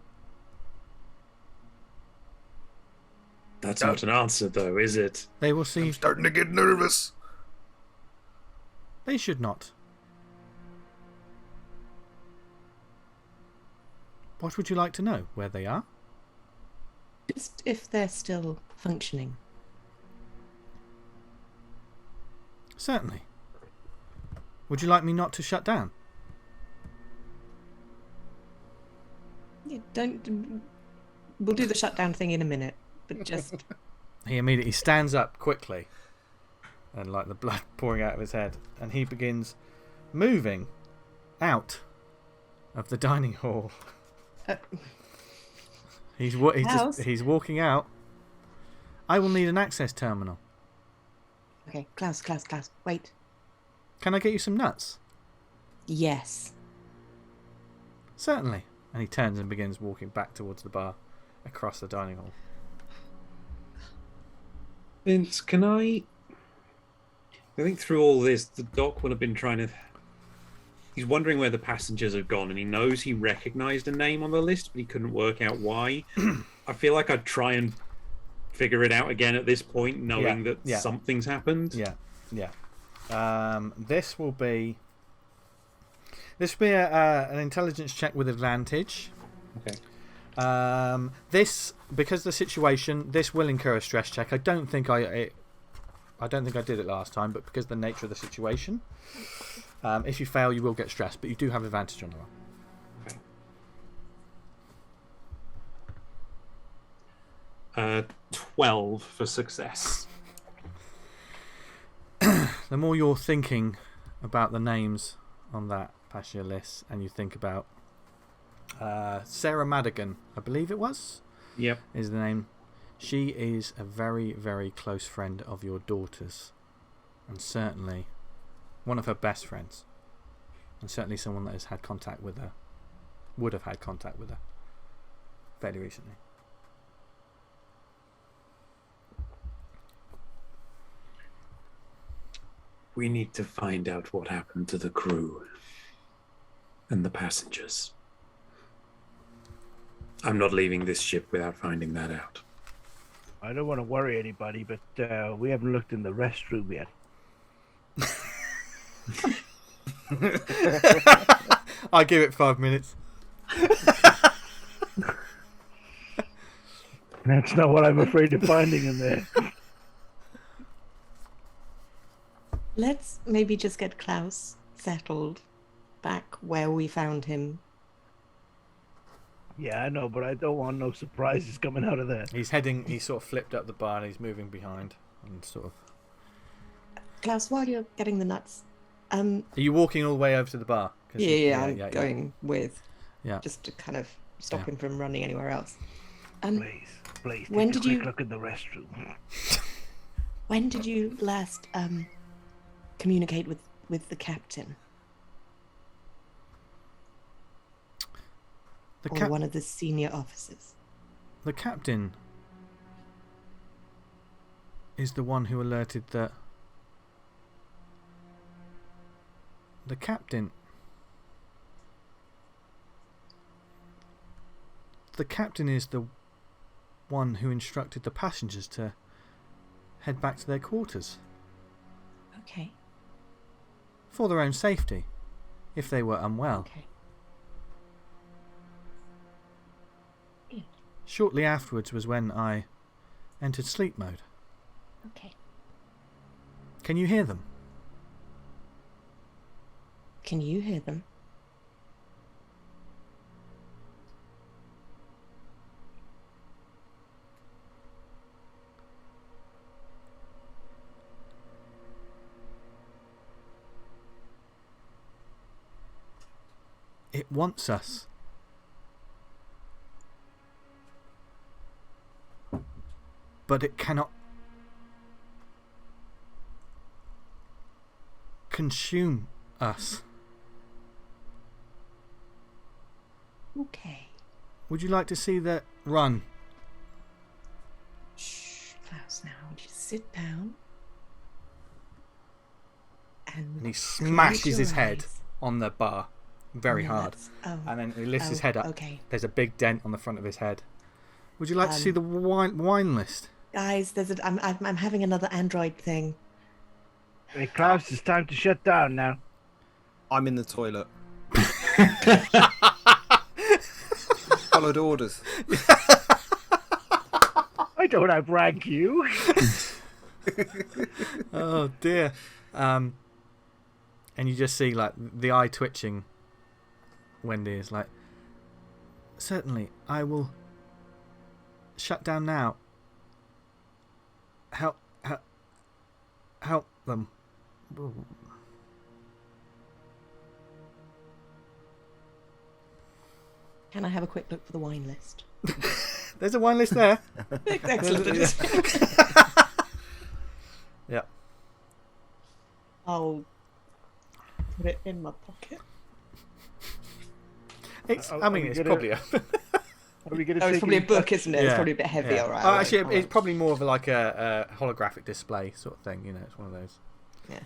That's not an answer, though, is it? They will see. I'm starting to get nervous. They should not. What would you like to know? Where they are? Just if they're still functioning. Certainly. Would you like me not to shut down? Yeah, don't. We'll do the shutdown thing in a minute, but just. He immediately stands up quickly, and like the blood pouring out of his head, and he begins moving out of the dining hall. He's walking out. I will need an access terminal. Okay, Klaus, wait. Can I get you some nuts? Yes. Certainly. And he turns and begins walking back towards the bar, across the dining hall. Vince, can I think through all this, the doc will have been trying to... He's wondering where the passengers have gone, and he knows he recognised a name on the list, but he couldn't work out why. I feel like I'd try and figure it out again at this point, knowing that something's happened. Yeah. This will be an intelligence check with advantage. Okay. This, because the situation, this will incur a stress check. I don't think I did it last time, but because of the nature of the situation, if you fail, you will get stressed, but you do have advantage on the roll. Okay. 12 for success. The more you're thinking about the names on that passenger list, and you think about Sarah Madigan, I believe it was. Yep. Is the name. She is a very, very close friend of your daughter's, and certainly one of her best friends, and certainly someone that has had contact with her, would have had contact with her fairly recently. We need to find out what happened to the crew and the passengers. I'm not leaving this ship without finding that out. I don't want to worry anybody, but we haven't looked in the restroom yet. I give it 5 minutes. That's not what I'm afraid of finding in there. Let's maybe just get Klaus settled back where we found him. Yeah, I know, but I don't want no surprises coming out of there. He's sort of flipped up the bar and he's moving behind and sort of. Klaus, while you're getting the nuts, are you walking all the way over to the bar? I'm going with. Yeah. Just to kind of stop him from running anywhere else. Please, when take did a you quick look in the restroom? When did you last communicate with the captain? Or one of the senior officers? The captain is the one who alerted that the captain is the one who instructed the passengers to head back to their quarters. Okay. For their own safety, if they were unwell. Okay. Shortly afterwards was when I entered sleep mode. Okay. Can you hear them? Can you hear them? It wants us. But it cannot consume us. Okay. Would you like to see that run? Shh, Klaus, now I want you to sit down. And he close smashes your his head eyes. on the bar very No, hard. that's- And then he lifts his head up. Okay. There's a big dent on the front of his head. Would you like to see the wine list? Guys, I'm having another Android thing. Hey, Klaus, it's time to shut down now. I'm in the toilet. Followed orders. I don't outrank you. Oh dear. And you just see like the eye twitching. Wendy is like, certainly, I will shut down now. Help them. Can I have a quick look for the wine list? There's a wine list there. Excellent. Yeah. I'll put it in my pocket. It's. Are I mean, we it's gonna- probably a. Are we going Oh, to? it's probably a book, isn't it? Yeah. It's probably a bit heavy, Yeah. alright. Oh, alright, actually, alright. it's probably more of like a holographic display sort of thing. You know, it's one of those. Yeah.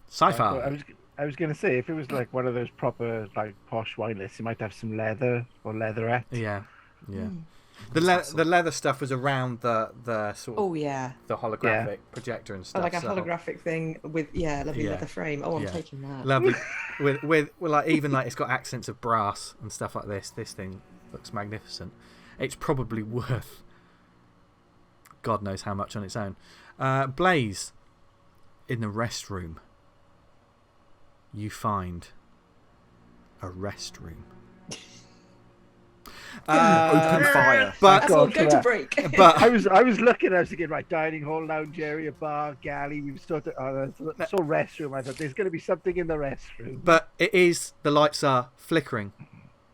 Sci-fi. I was going to say, if it was like one of those proper like posh wine lists, it might have some leather or leatherette. Yeah. Yeah. Mm. The leather stuff was around the sort of Oh yeah. the holographic projector and Oh, stuff. like a so- holographic thing with lovely Yeah. leather frame. Oh, I'm Yeah. taking that. Lovely. with like even like it's got accents of brass and stuff like this. This thing looks magnificent. It's probably worth God knows how much on its own. Blaze, in the restroom, you find a restroom. Open fire. But That's all. God, Go for to that. break. but I was looking. I was thinking, right, dining hall, lounge area, bar, galley. We've sort of. It's all restroom. I thought there's going to be something in the restroom. But it is, the lights are flickering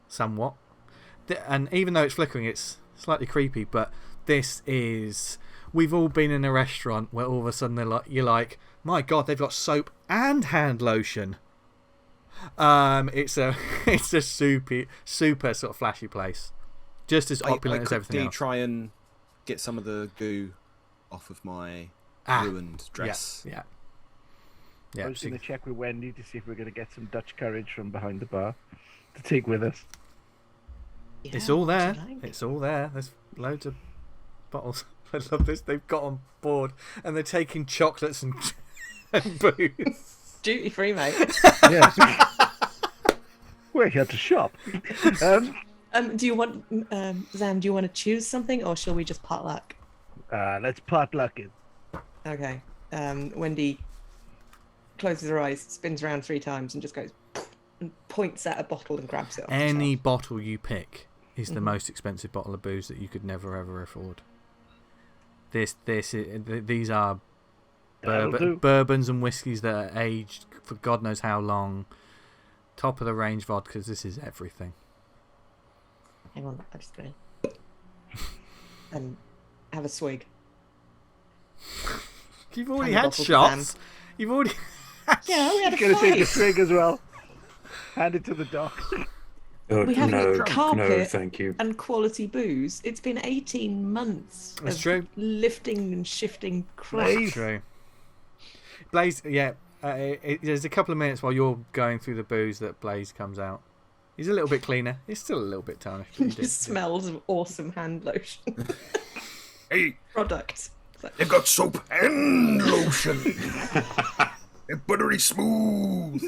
somewhat. And even though it's flickering, it's slightly creepy. But this is, we've all been in a restaurant where all of a sudden you're like, my God, they've got soap and hand lotion. It's a super sort of flashy place. Just as opulent as everything I else. try and get some of the goo off of my ruined dress. Yeah. I Yeah. was going to check with Wendy to see if we're going to get some Dutch courage from behind the bar to take with us. It's Yeah, all what there. you like. It's all there. There's loads of bottles. I love this. They've got on board and they're taking chocolates and, and booze. Duty free, mate. Yes. We're here to shop. Do you want Zam? Do you want to choose something, or shall we just potluck? Let's potluck it. Okay. Wendy closes her eyes, spins around 3 times, and just goes and points at a bottle and grabs it. Off the Any shelf. bottle you pick is the most expensive bottle of booze that you could never ever afford. These are That'll do. bourbons and whiskies that are aged for God knows how long. Top of the range vodkas. This is everything. Hang on, I'm just gonna have a swig. You've already Hand had the bottle to shots. You've already. Yeah, we had a Going to take a fight. swig as well. Hand it to the doc. Oh, We have no, no, carpet thank you. and quality booze. It's been 18 months That's of true. lifting and shifting crap. Blaze. True. Blaze, yeah. There's a couple of minutes while you're going through the booze that Blaze comes out. He's a little bit cleaner. He's still a little bit tarnished. but It he did- just smells of awesome hand lotion Hey, product. they've got soap and lotion. They're buttery smooth.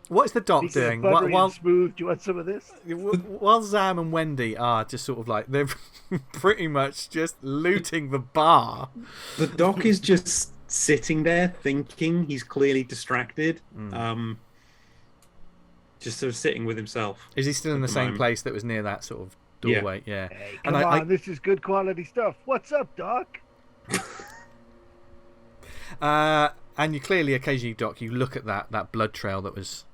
What's the doc Speaking of doing? buttery While and smooth, do you want some of this? while Zam and Wendy are just sort of like, they're pretty much just looting the bar. The doc is just sitting there thinking. He's clearly distracted. Just sort of sitting with himself. Is he still in the the same moment. place that was near that sort of Yeah. doorway? Yeah. Hey, And come I- on, this is good quality stuff. What's up, doc? And you clearly, occasionally, Doc, you look at that blood trail that was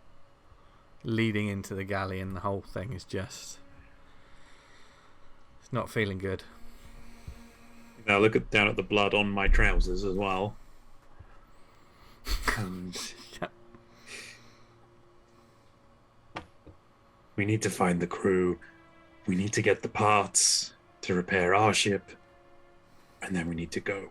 leading into the galley, and the whole thing is just, it's not feeling good. Now look down at the blood on my trousers as well. And Yeah. we need to find the crew. We need to get the parts to repair our ship. And then we need to go.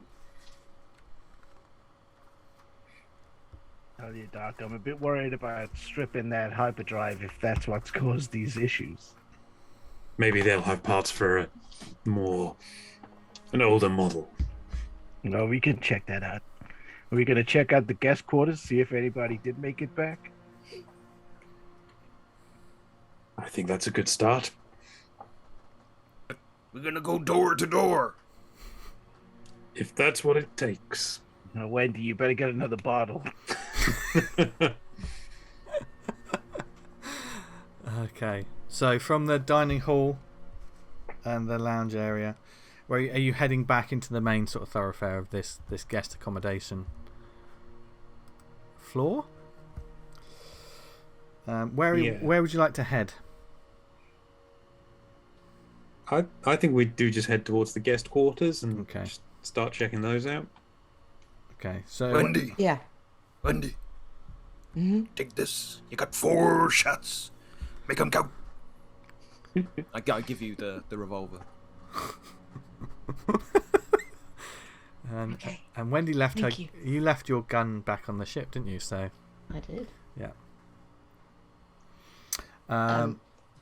Tell you, Doc, I'm a bit worried about stripping that hyperdrive if that's what's caused these issues. Maybe they'll have parts for an older model. No, we can check that out. Are we going to check out the guest quarters, see if anybody did make it back? I think that's a good start. We're gonna go door to door. If that's what it takes. Now, Wendy, you better get another bottle. Okay, so from the dining hall and the lounge area, where are you heading back into the main sort of thoroughfare of this guest accommodation floor? Where would you like to head? I think we do just head towards the guest quarters and Okay. just start checking those out. Okay, so Wendy, Yeah. Wendy, Hmm. take this. You got 4 shots. Make 'em count. I give you the revolver. and Okay. and Wendy left her. Thank You left your gun back on the ship, didn't you? So I did. yeah.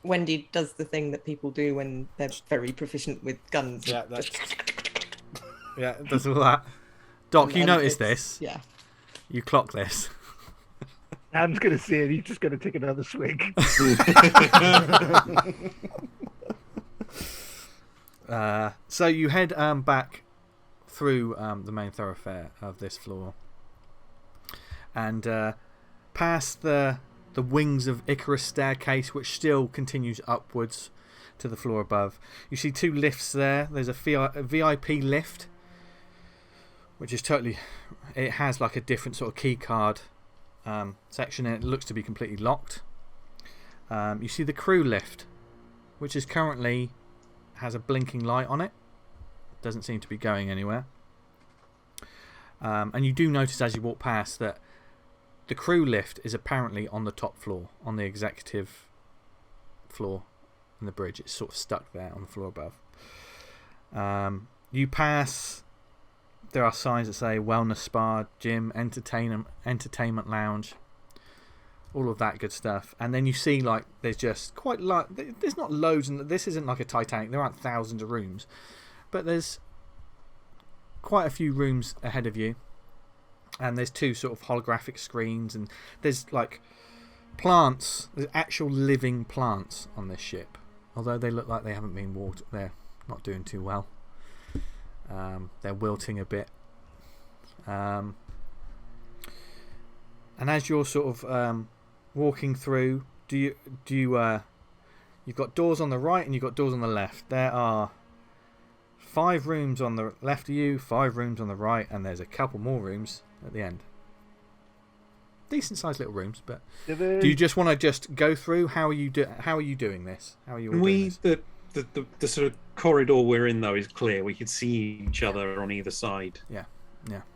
Wendy does the thing that people do when they're very proficient with guns. Yeah, that's yeah. That's all that. Doc, you And noticed it's- this? Yeah. You clock this? I'm just going to see it. He's just going to take another swig. So you head back through the main thoroughfare of this floor, and past the wings of Icarus staircase, which still continues upwards to the floor above. You see 2 lifts there. There's a VIP lift, which is totally. It has like a different sort of key card section, and it looks to be completely locked. You see the crew lift, which is currently has a blinking light on it. Doesn't seem to be going anywhere. And you do notice as you walk past that the crew lift is apparently on the top floor, on the executive floor in the bridge. It's sort of stuck there on the floor above. You pass. There are signs that say wellness spa, gym, entertainment lounge, all of that good stuff. And then you see like there's just quite there's not loads, and this isn't like a Titanic. There aren't thousands of rooms, but there's quite a few rooms ahead of you. And there's 2 sort of holographic screens, and there's like plants. There's actual living plants on this ship, although they look like they haven't been watered. They're not doing too well. They're wilting a bit. And as you're sort of walking through, you've got doors on the right and you've got doors on the left. There are 5 rooms on the left of you, 5 rooms on the right, and there's a couple more rooms at the end. Decent sized little rooms, but do you just want to just go through? How are you doing this? How are you all doing this? The sort of corridor we're in though is clear. We could see each other on either side. Yeah.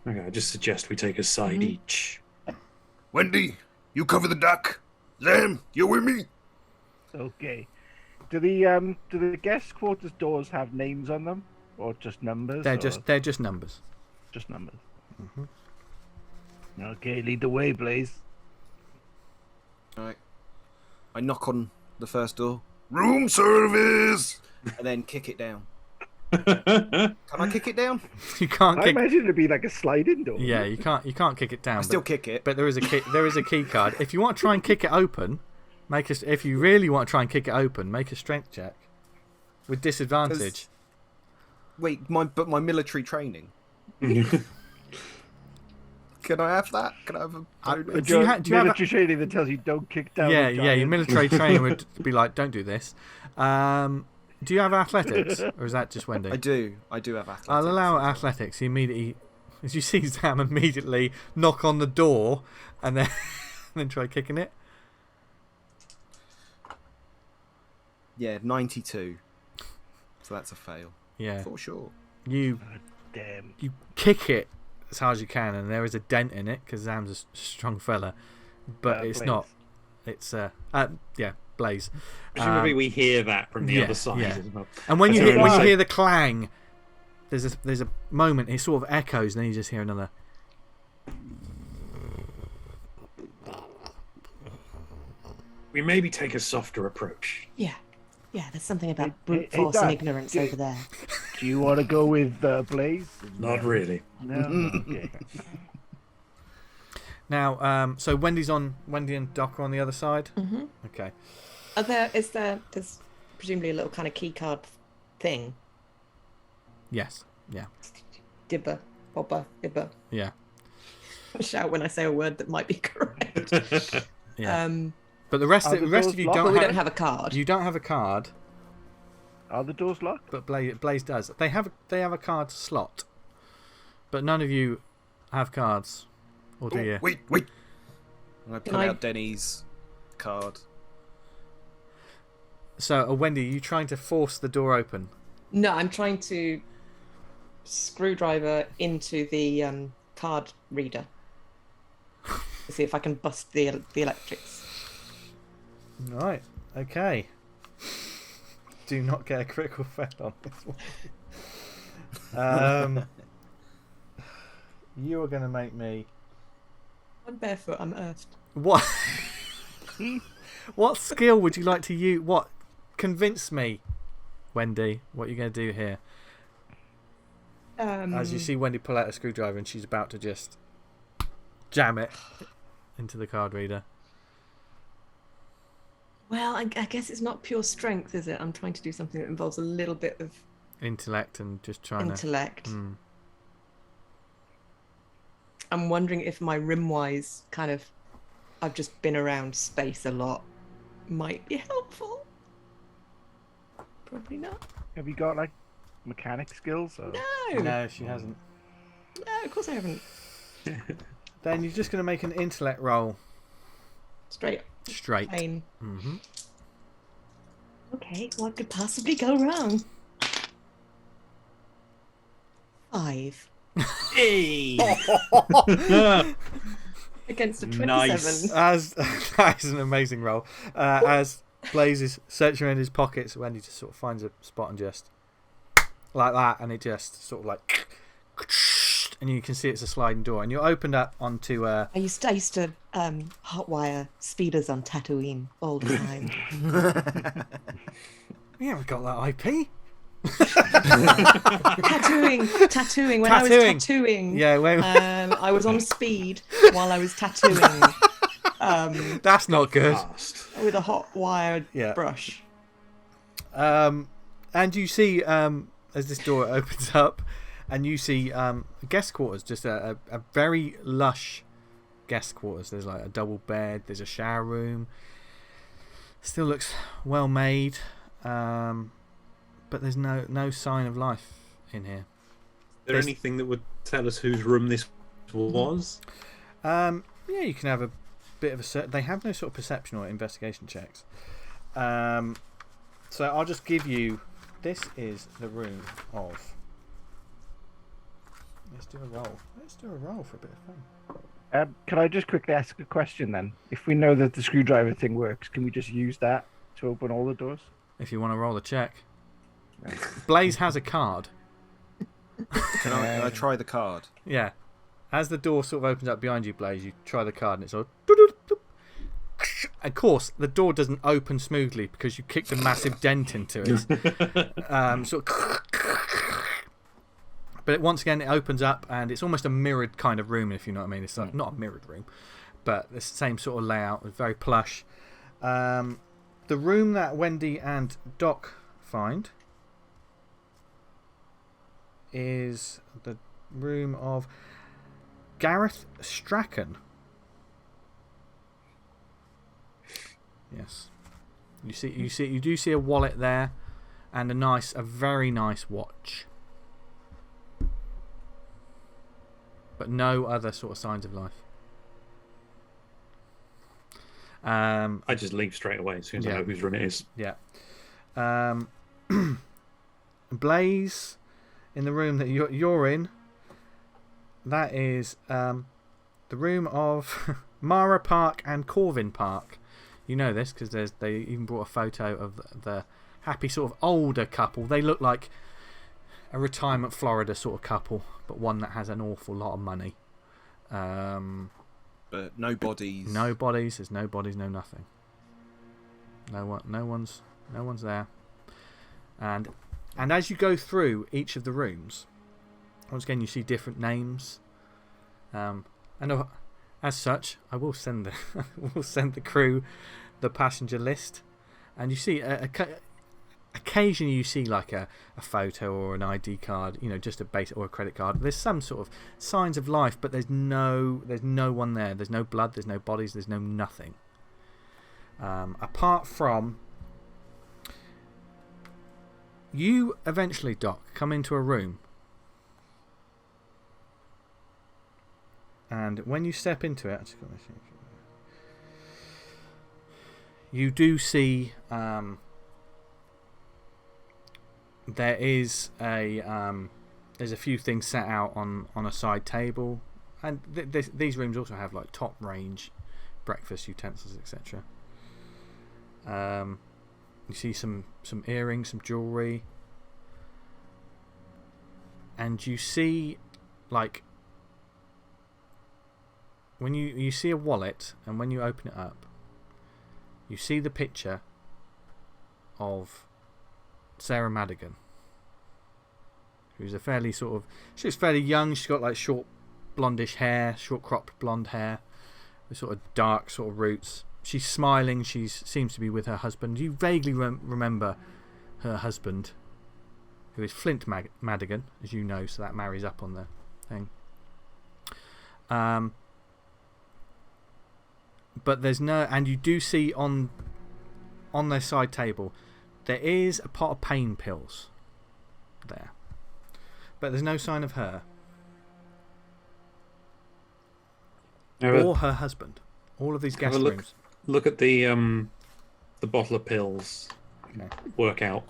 Okay, I just suggest we take a side each. Wendy, you cover the dock. Zam, you with me? Okay. Do the guest quarters doors have names on them, or just numbers? They're just numbers. Just numbers. Okay, lead the way, Blaze. Alright. I knock on the first door Room service. and then kick it down. Can I kick it down? You can't I kick. imagine it'd be like a sliding door. Yeah, you can't kick it down. I still kick it. But there is a key card. If you want to try and kick it open, if you really want to try and kick it open, make a strength check with disadvantage. Wait, my military training. Can I have that? Can I have a Do you have military training that tells you don't kick down? yeah, a yeah. Your giant? military training would be like, don't do this. Do you have athletics, or is that just Wendy? I do have athletics. I'll allow athletics. He immediately, as you see Sam immediately knock on the door and then then try kicking it. Yeah, 92. So that's a fail. Yeah. For sure. You Damn. kick it as hard as you can, and there is a dent in it because Zam's a strong fella, but it's Blaze. not. It's Blaze. Presumably, we hear that from the other side yeah. as well. And when you That's hear the clang, there's a moment it sort of echoes, and then you just hear another. We maybe take a softer approach. Yeah. Yeah, there's something about Hey, brute hey, force Dad, and ignorance over there. Do you want to go with Blaze? Not really. No. Okay. Now, so Wendy and Doc are on the other side. Mm-hmm. Okay. There's presumably a little kind of key card thing. Yes. Yeah. Dibber, bobber, ibber. Yeah. Shout when I say a word that might be correct. Yeah. But the rest of you but don't. We don't have a card. You don't have a card. Are the doors locked? But Blaze does. They have a card slot, but none of you have cards, or do you? Wait. I pull out Denny's card. So, Wendy, are you trying to force the door open? No, I'm trying to screwdriver into the card reader to see if I can bust the electrics. Right. Okay. Do not get a critical fail on this one. You are going to make me. I'm barefoot. I'm earthed. What? What skill would you like to use? What? Convince me, Wendy. What you're going to do here? As you see Wendy pull out a screwdriver and she's about to just jam it into the card reader. Well, I guess it's not pure strength, is it? I'm trying to do something that involves a little bit of intellect and just trying intellect. to. I'm wondering if my rim-wise kind of, I've just been around space a lot, might be helpful. Probably not. Have you got like mechanic skills? Or... No, she hasn't. No, of course I haven't. Then you're just going to make an intellect roll. Straight. Pain. Mm-hmm. Okay, what could possibly go wrong? 5. Hey! Against a 27. Nice. That is an amazing roll. As Blaze is searching around his pockets, Wendy just sort of finds a spot and just like that, and it just sort of like, and you can see it's a sliding door, and you're opened up onto. I used to hotwire speeders on Tatooine all the time. We haven't got that IP. Tattooing. When I was tattooing, I was on speed while I was tattooing. That's not good. With a hot wired brush. And you see, as this door opens up, and you see guest quarters, just a very lush guest quarters. There's like a double bed, there's a shower room. Still looks well made, but there's no sign of life in here. Is there anything that would tell us whose room this was? Yeah, you can have a bit of a search. They have no sort of perception or investigation checks. So I'll just give you. This is the room of. Let's do a roll. Let's do a roll for a bit of fun. Can I just quickly ask a question then? If we know that the screwdriver thing works, can we just use that to open all the doors? If you want to roll a check. Blaze has a card. Can I try the card? Yeah. As the door sort of opens up behind you, Blaze, you try the card and it's all. Of course, the door doesn't open smoothly because you kicked a massive dent into it. But once again, it opens up and it's almost a mirrored kind of room, if you know what I mean. It's not a mirrored room, but it's the same sort of layout. It's very plush. The room that Wendy and Doc find is the room of Gareth Strachan. Yes, you do see a wallet there, and a very nice watch, but no other sort of signs of life. I just leave straight away as soon as I know whose room it is. Yeah. Blaze, in the room that you're in, that is the room of Mara Park and Corvin Park. You know this because they even brought a photo of the happy sort of older couple. They look like a retirement Florida sort of couple, but one that has an awful lot of money. But no bodies. No bodies. There's no bodies. No nothing. No one's there. And as you go through each of the rooms, once again you see different names. And as such, I will send the crew the passenger list, and you see occasionally you see like a photo or an ID card, just a basic or a credit card. There's some sort of signs of life, but there's no one there. There's no blood. There's no bodies. There's no nothing. Apart from you eventually, Doc, come into a room, and when you step into it, you do see there is there's a few things set out on a side table, and these rooms also have like top range breakfast utensils, etc. You see some earrings, some jewellery, and you see like when you see a wallet, and when you open it up you see the picture of Sarah Madigan, who's a fairly she's fairly young. She's got like short blondish hair, short cropped blonde hair with sort of dark sort of roots. She's smiling. She seems to be with her husband. You vaguely remember her husband, who is Flint Madigan, as you know, so that marries up on the thing. But there's no, and you do see on their side table there is a pot of pain pills there, but there's no sign of her or her husband. All of these guest rooms. Look at the bottle of pills. Okay. Work out.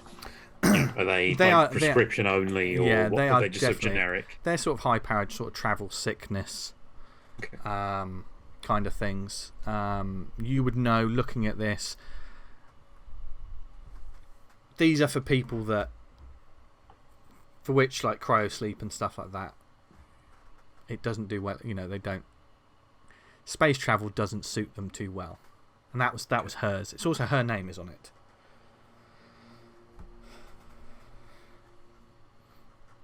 Are they prescription only, or are they just sort of generic? They're sort of high-powered, sort of travel sickness kind of things. You would know, looking at this, these are for people for which like cryosleep and stuff like that, it doesn't do well. They don't. Space travel doesn't suit them too well, and that was hers. It's also her name is on it.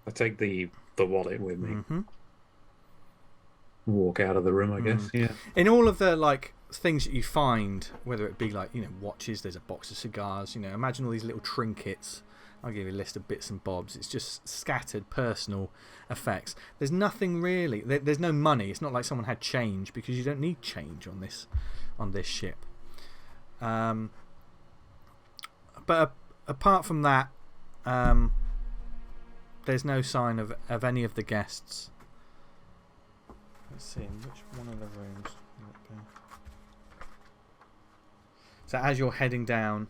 I take the wallet with me. Walk out of the room, I guess. Yeah. In all of the like things that you find, whether it be like watches, there's a box of cigars. Imagine all these little trinkets. I'll give you a list of bits and bobs. It's just scattered personal effects. There's nothing really. There's no money. It's not like someone had change, because you don't need change on this ship. But apart from that, there's no sign of any of the guests. Let's see, which one of the rooms will it be? So as you're heading down,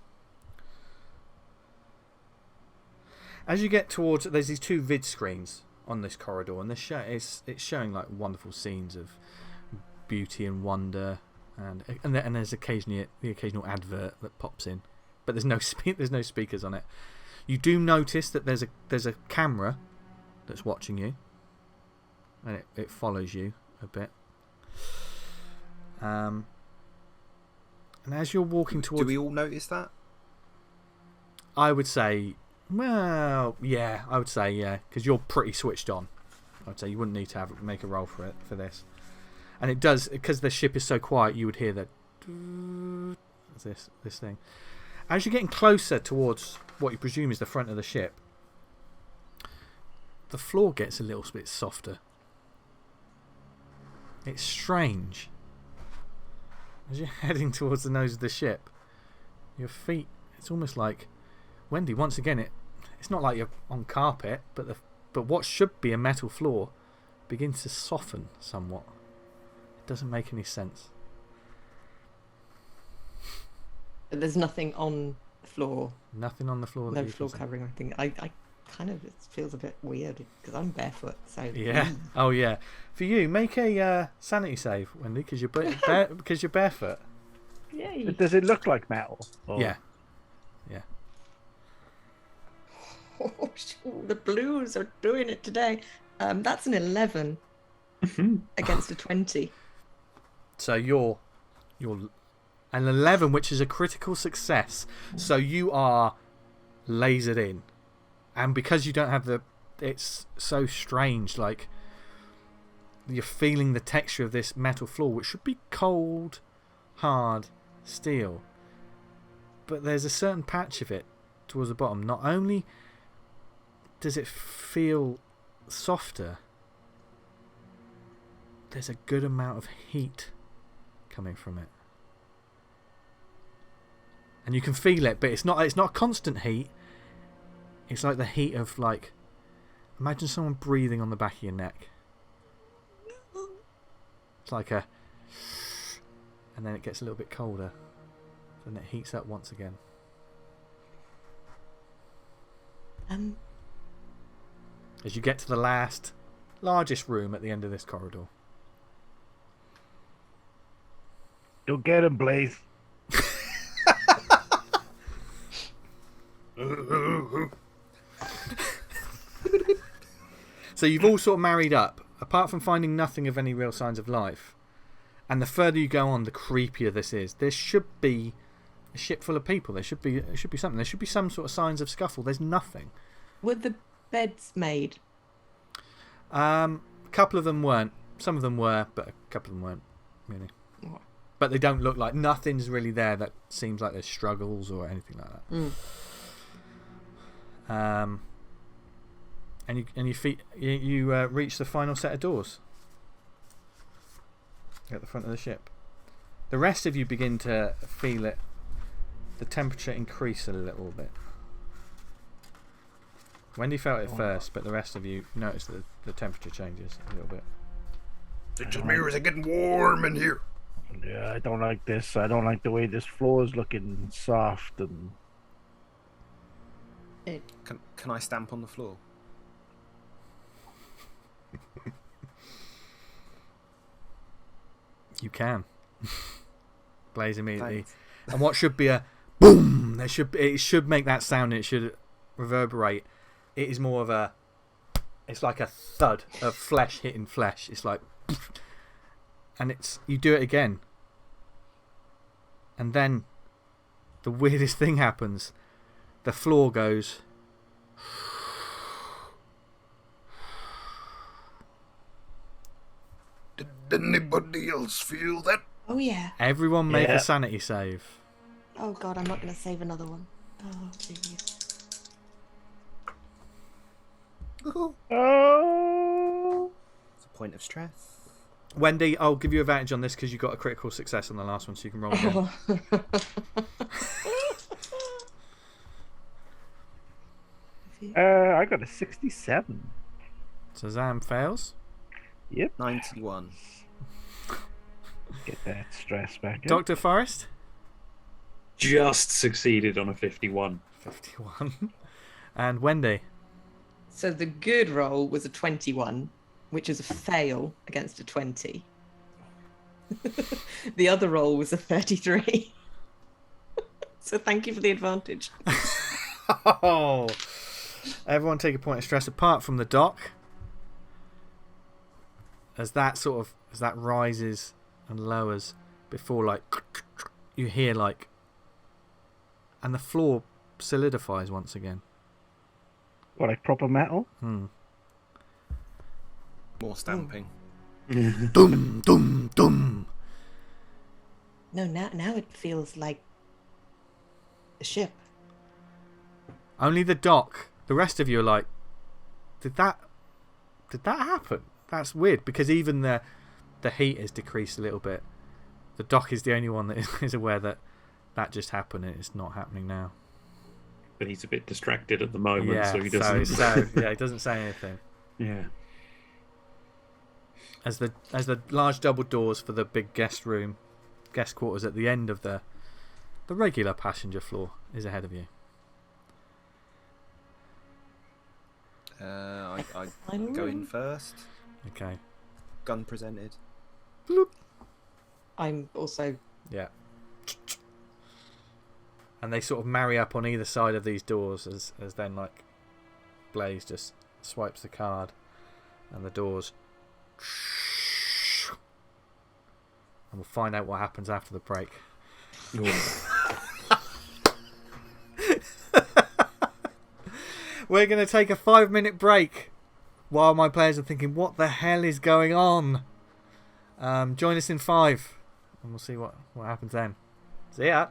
as you get towards, there's these two vid screens on this corridor, and it's showing like wonderful scenes of beauty and wonder, and there's occasionally the occasional advert that pops in, but there's no speakers on it. You do notice that there's a camera that's watching you, and it follows you a bit. And as you're walking towards, do we all notice that? I would say, well, yeah, I would say, yeah, because you're pretty switched on. I'd say you wouldn't need to make a roll for this, and it does, because the ship is so quiet. You would hear that this thing as you're getting closer towards what you presume is the front of the ship. The floor gets a little bit softer. It's strange. As you're heading towards the nose of the ship, your feet, it's almost like, Wendy, once again, it's not like you're on carpet, but what should be a metal floor begins to soften somewhat. It doesn't make any sense. But there's nothing on the floor. Nothing on the floor. No floor covering or anything. I kind of it feels a bit weird because I'm barefoot. So Yeah. Oh yeah. For you, make a sanity save, Wendy, because you're barefoot. Yay. Does it look like metal? Or... Yeah. Yeah. Oh, the blues are doing it today. That's an 11 against a 20. So you're an 11, which is a critical success. So you are lasered in, and because you don't have it's so strange. Like you're feeling the texture of this metal floor, which should be cold, hard steel, but there's a certain patch of it towards the bottom. Not only does it feel softer, there's a good amount of heat coming from it, and you can feel it, but it's not constant heat. It's like the heat of, like, imagine someone breathing on the back of your neck. It's like and then it gets a little bit colder, and it heats up once again. As you get to the largest room at the end of this corridor. You'll get him, Blaze. So you've all sort of married up, apart from finding nothing of any real signs of life. And the further you go on, the creepier this is. There should be a ship full of people. There should be something. There should be some sort of signs of scuffle. There's nothing. Were the beds made? A couple of them weren't. Some of them were, but a couple of them weren't, really. What? But they don't look like, nothing's really there that seems like there's struggles or anything like that. And you reach the final set of doors at the front of the ship. The rest of you begin to feel it, the temperature increase a little bit. Wendy felt it first, but the rest of you notice that the temperature changes a little bit. Pictures mirrors are getting warm in here. Yeah, I don't like this. I don't like the way this floor is looking soft and. Can I stamp on the floor? You can. Blaze immediately. Thanks. And what should be a boom, it should make that sound, and it should reverberate. It is more of it's like a thud of flesh hitting flesh. It's like, and you do it again. And then the weirdest thing happens. The floor goes. Did anybody else feel that? Oh, yeah. Everyone make a sanity save. Oh, God, I'm not going to save another one. Oh, jeez. Oh. It's a point of stress. Wendy, I'll give you advantage on this because you got a critical success on the last one, so you can roll again. I got a 67. So ZAM fails. Yep. 91. Get that stress back. Dr. Forrest? Just succeeded on a 51. 51. And Wendy? So the good roll was a 21, which is a fail against a 20. The other roll was a 33. So thank you for the advantage. Oh, everyone take a point of stress apart from the dock. As that rises and lowers before, like, you hear, like, and the floor solidifies once again. What, like proper metal? Hmm. More stamping. Dum, dum, dum. No, now it feels like a ship. Only the dock. The rest of you are like, did that happen? That's weird, because even the heat has decreased a little bit. The dock is the only one that is aware that just happened and it's not happening now. But he's a bit distracted at the moment, Yeah, so he doesn't. Yeah, he doesn't say anything. Yeah. As the large double doors for the big guest quarters at the end of the regular passenger floor is ahead of you. I Final go in room. first. Okay. Gun presented. I'm also. Yeah. And they sort of marry up on either side of these doors as then like Blaze just swipes the card and the doors. And we'll find out what happens after the break. We're going to take a 5-minute break while my players are thinking, what the hell is going on? Join us in 5 and we'll see what happens then. See ya.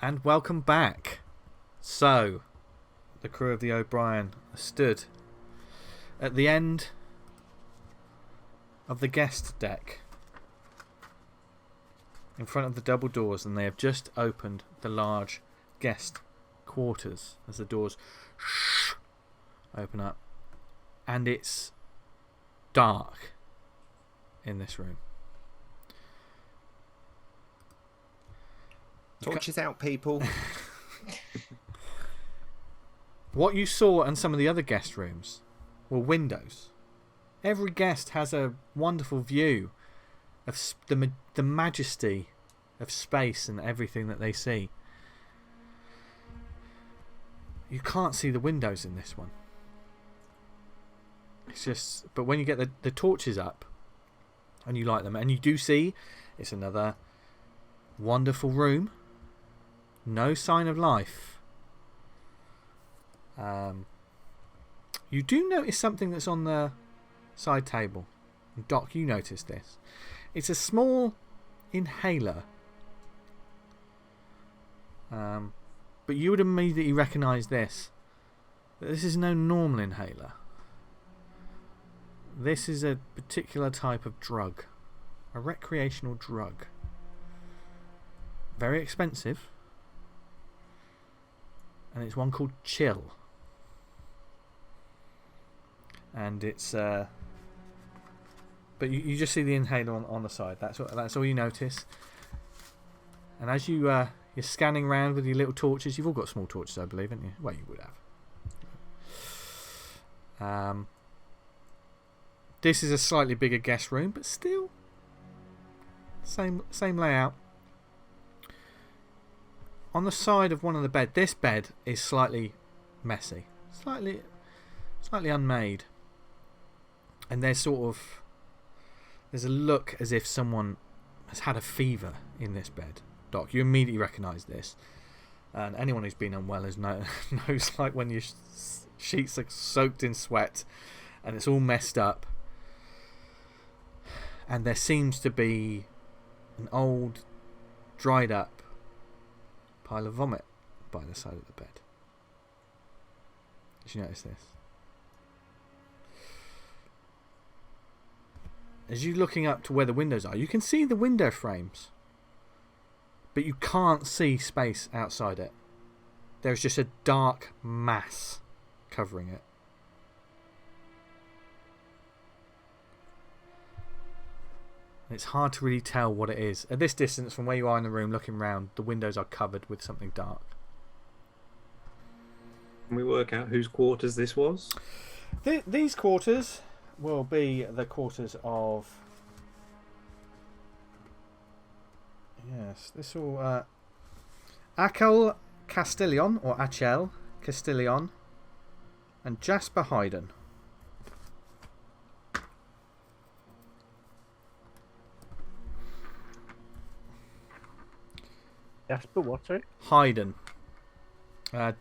And welcome back. So, the crew of the O'Brien stood at the end of the guest deck in front of the double doors, and they have just opened the large guest quarters as the doors open up, and it's dark in this room. Torches out, people. What you saw in some of the other guest rooms were windows. Every guest has a wonderful view of the majesty of space and everything that they see. You can't see the windows in this one. It's just, but when you get the torches up and you light them, and you do see it's another wonderful room. No sign of life. You do notice something that's on the side table. Doc, you noticed this. It's a small inhaler. But you would immediately recognise this. This is no normal inhaler. This is a particular type of drug. A recreational drug. Very expensive. And it's one called Chill. And it's but you just see the inhaler on the side. That's all you notice. And as you're scanning around with your little torches, you've all got small torches, I believe, haven't you? Well, you would have. This is a slightly bigger guest room, but still same layout. On the side of one of the bed, this bed is slightly messy, slightly unmade, and there's a look as if someone has had a fever in this bed. Doc, you immediately recognise this, and anyone who's been unwell knows like when your sheets are soaked in sweat and it's all messed up, and there seems to be an old, dried up pile of vomit by the side of the bed. Did you notice this? As you're looking up to where the windows are, you can see the window frames, but you can't see space outside it. There's just a dark mass covering it. It's hard to really tell what it is. At this distance from where you are in the room, looking around, the windows are covered with something dark. Can we work out whose quarters this was? These quarters will be the quarters of... Yes, this will... Achel Castellion, or Achel Castellion, and Jasper Hayden. Jasper what, sorry? Hayden.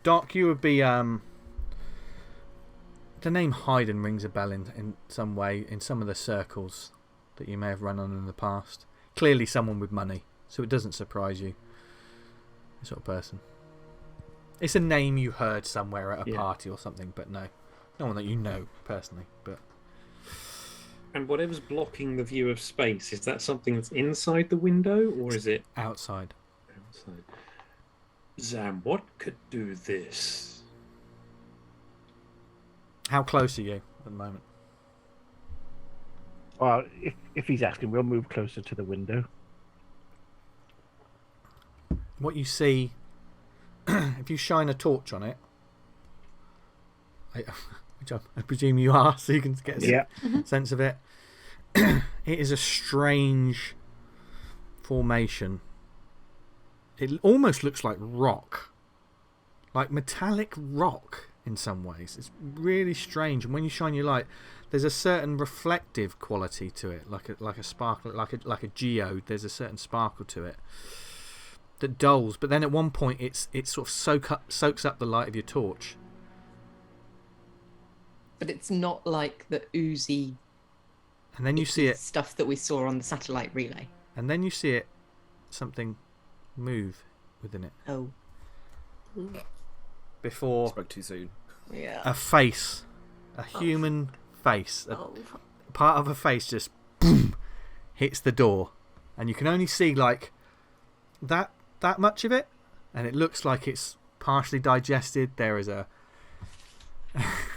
Doc, you would be... the name Hayden rings a bell in some way, in some of the circles that you may have run on in the past. Clearly someone with money, so it doesn't surprise you. This sort of person. It's a name you heard somewhere at a party or something, but no one that you know personally. But and whatever's blocking the view of space, is that something that's inside the window, or is it outside? Outside. Zam, what could do this? How close are you at the moment? Well, if he's asking, we'll move closer to the window. What you see, if you shine a torch on it, which I presume you are, so you can get a sense of it, it is a strange formation. It almost looks like rock, like metallic rock in some ways. It's really strange, and when you shine your light, there's a certain reflective quality to it, like a sparkle, like a geode. There's a certain sparkle to it that dulls, but then at one point it sort of soaks up the light of your torch. But it's not like the oozy, and then you see it stuff that we saw on the satellite relay. And then you see it something move within it. Oh. Before Spoke too soon. Yeah. a face, a human face, Oh. part of a face just boom, hits the door, and you can only see like that much of it, and it looks like it's partially digested. There is a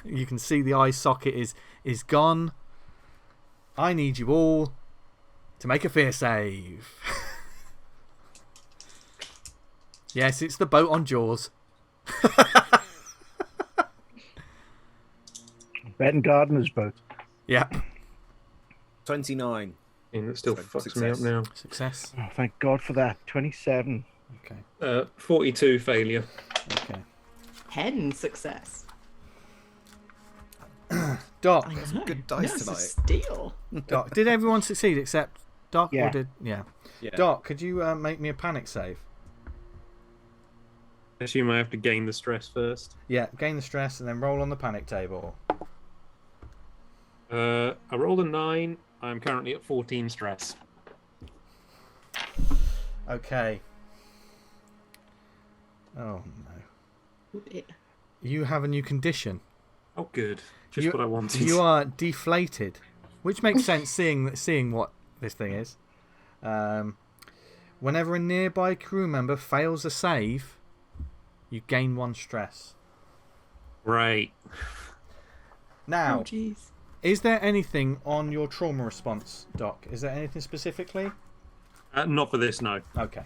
you can see the eye socket is gone. I need you all to make a fear save. Yes, it's the boat on Jaws. Ben Gardner's boat. Yep. 29. And it still So, fucks success. me up now. Success. Oh, thank God for that. 27. Okay. 42 failure. Okay. 10 success. Doc. I know. Good dice That's a tonight. steal. Doc. Did everyone succeed except Doc? Yeah. Or did yeah. Yeah. Doc, could you make me a panic save? I assume I have to gain the stress first. Yeah, gain the stress and then roll on the panic table. I rolled a 9. I'm currently at 14 stress. Okay. Oh no. You have a new condition. Oh, good. Just You- what I wanted. You are deflated, which makes sense seeing what this thing is. Whenever a nearby crew member fails a save, you gain 1 stress. Right. Now, Oh, jeez. is there anything on your trauma response, Doc? Is there anything specifically? Not for this, no. Okay.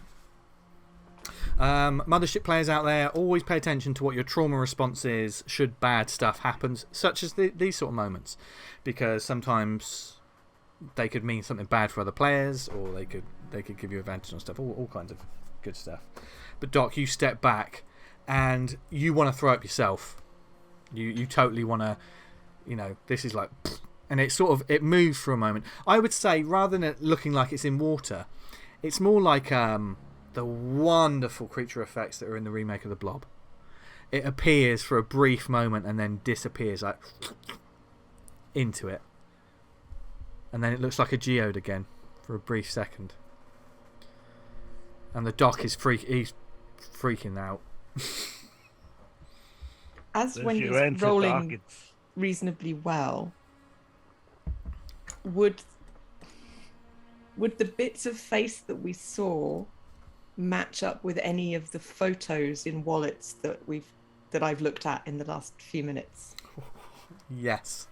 Mothership players out there, always pay attention to what your trauma response is should bad stuff happen, such as these sort of moments, because sometimes they could mean something bad for other players, or they could give you advantage on stuff, all kinds of good stuff. But Doc, you step back and you want to throw up yourself. You totally want to, this is like, and it moves for a moment. I would say rather than it looking like it's in water, it's more like the wonderful creature effects that are in the remake of The Blob. It appears for a brief moment and then disappears like into it. And then it looks like a geode again for a brief second. And the Doc is he's freaking out. As If Wendy's you enter rolling dark, it's- reasonably well, would the bits of face that we saw match up with any of the photos in wallets that I've looked at in the last few minutes? Yes.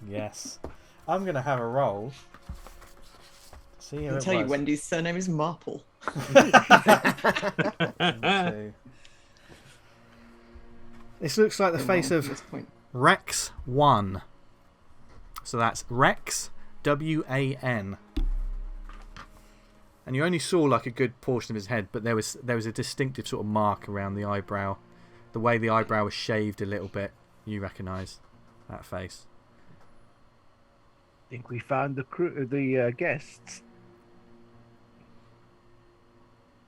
Yes. I'm going to have a roll. See who I'll it tell you, was. Wendy's surname is Marple. 2. This looks like the face At of this point. Rex 1. So that's Rex, WAN. And you only saw like a good portion of his head, but there was a distinctive sort of mark around the eyebrow. The way the eyebrow was shaved a little bit, you recognise that face. I think we found the guests.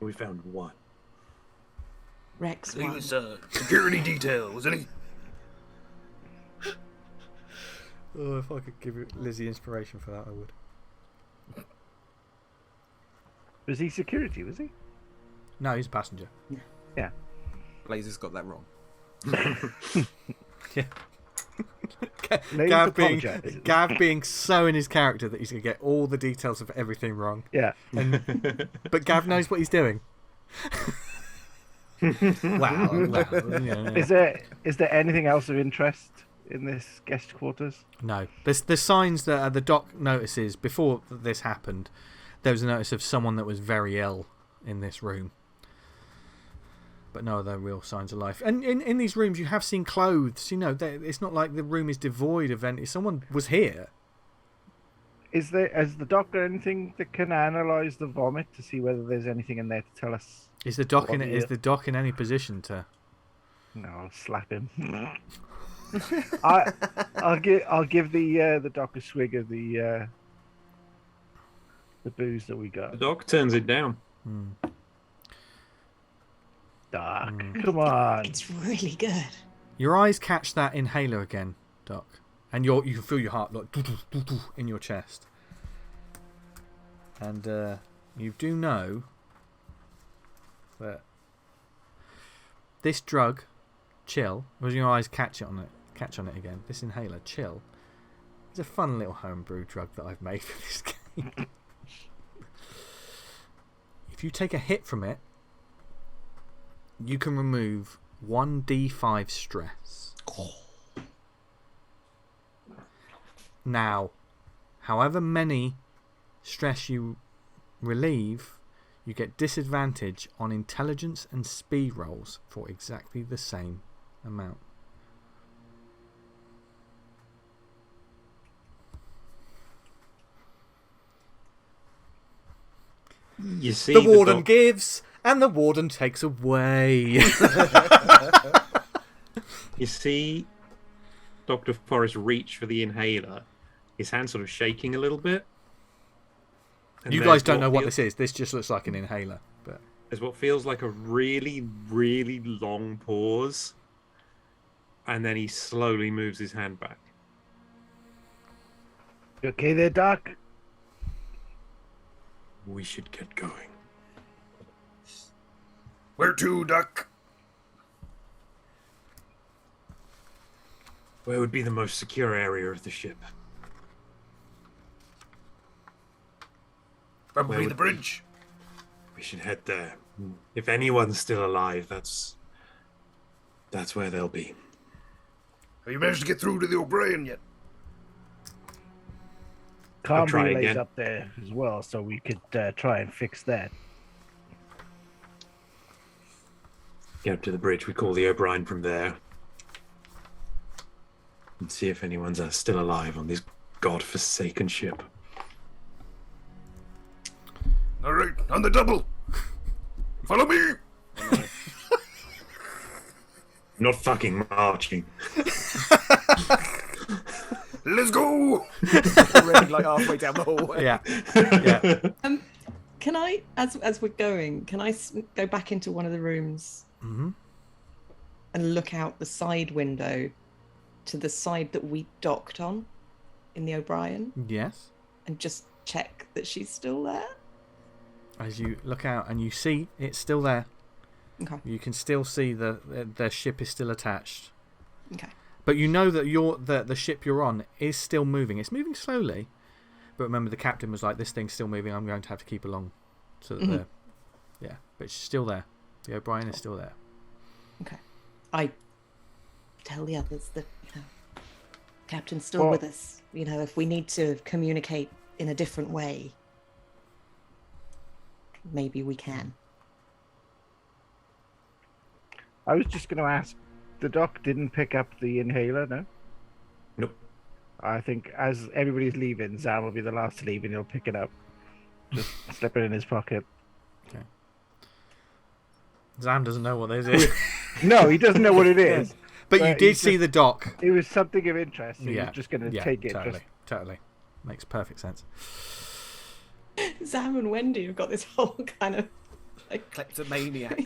We found 1. Rex He 1. was security detail, wasn't he? Oh, if I could give Lizzie inspiration for that, I would. Was he security, was he? No, he's a passenger. Yeah. Blazer's got that wrong. Yeah. Names apologise. Gav being so in his character that he's going to get all the details of everything wrong. Yeah. But Gav knows what he's doing. Wow. Yeah. Is there anything else of interest in this guest quarters? No. There's signs that the Doc notices before this happened. There was a notice of someone that was very ill in this room. But no other real signs of life. And in these rooms, you have seen clothes. It's not like the room is devoid of any. Someone was here. Has the doc got anything that can analyse the vomit to see whether there's anything in there to tell us? Is the Doc What is the Doc in any position to? No, I'll slap him. I'll give the doc a swig of the booze that we The got. Doc turns it down. Doc, come on. It's really good. Your eyes catch that inhaler again, Doc, and you can feel your heart like in your chest. And you do know that this drug, chill, as your eyes catch on it again. This inhaler, chill, is a fun little homebrew drug that I've made for this game. If you take a hit from it, you can remove 1d5 stress. Now, however many stress you relieve, you get disadvantage on intelligence and speed rolls for exactly the same amount. You see, the warden gives and the warden takes away. You see Dr. Forrest reach for the inhaler, his hand sort of shaking a little bit. And You guys don't know what this is. This just looks like an inhaler. But there's what feels like a really, really long pause. And then he slowly moves his hand back. You okay there, Doc? We should get going. Where to, Duck? Where would be the most secure area of the ship? Probably the bridge. We should head there. If anyone's still alive, that's where they'll be. Have you managed to get through to the O'Brien yet? I'll try Calm relays again. up there as well, so we could try and fix that. Get up to the bridge. We call the O'Brien from there. And see if anyone's still alive on this god-forsaken ship. All right, on the double. Follow me. Not fucking marching. Let's go. Already like halfway down the hallway. yeah. Yeah. Can I, as we're going, can I go back into one of the rooms and look out the side window to the side that we docked on in the O'Brien Yes. and just check that she's still there? As you look out and you see it's still there. Okay. You can still see the ship is still attached. Okay. But you know that the ship you're on is still moving. It's moving slowly. But remember, the captain was like, this thing's still moving. I'm going to have to keep along. So that yeah, but it's still there. The O'Brien is still there. Okay. I tell the others that, Captain's still with us. If we need to communicate in a different way, maybe we can. I was just going to ask, the doc didn't pick up the inhaler, no? Nope. I think as everybody's leaving, Zam will be the last to leave and he'll pick it up. Just slip it in his pocket. Okay. Zam doesn't know what this is. No, he doesn't know what it is. But you did see the dock. It was something of interest, so Yeah. he's just going to Yeah, take it. totally. Makes perfect sense. Zam and Wendy have got this whole kind of Kleptomaniac.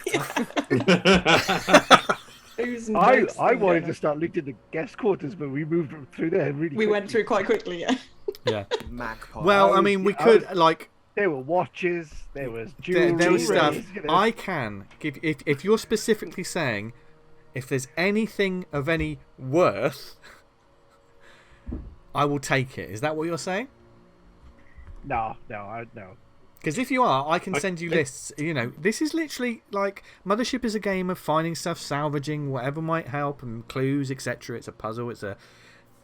I wanted to start looking at the guest quarters, but we moved through there really We quickly. went through quite quickly, yeah. Yeah. Magpie. Well, I mean, we could, There were watches, there was jewelry. there was stuff. you know. I can give if you're specifically saying if there's anything of any worth, I will take it. Is that what you're saying? No. Because if you are, I can send you lists. This is literally like Mothership is a game of finding stuff, salvaging whatever might help, and clues, etc. It's a puzzle.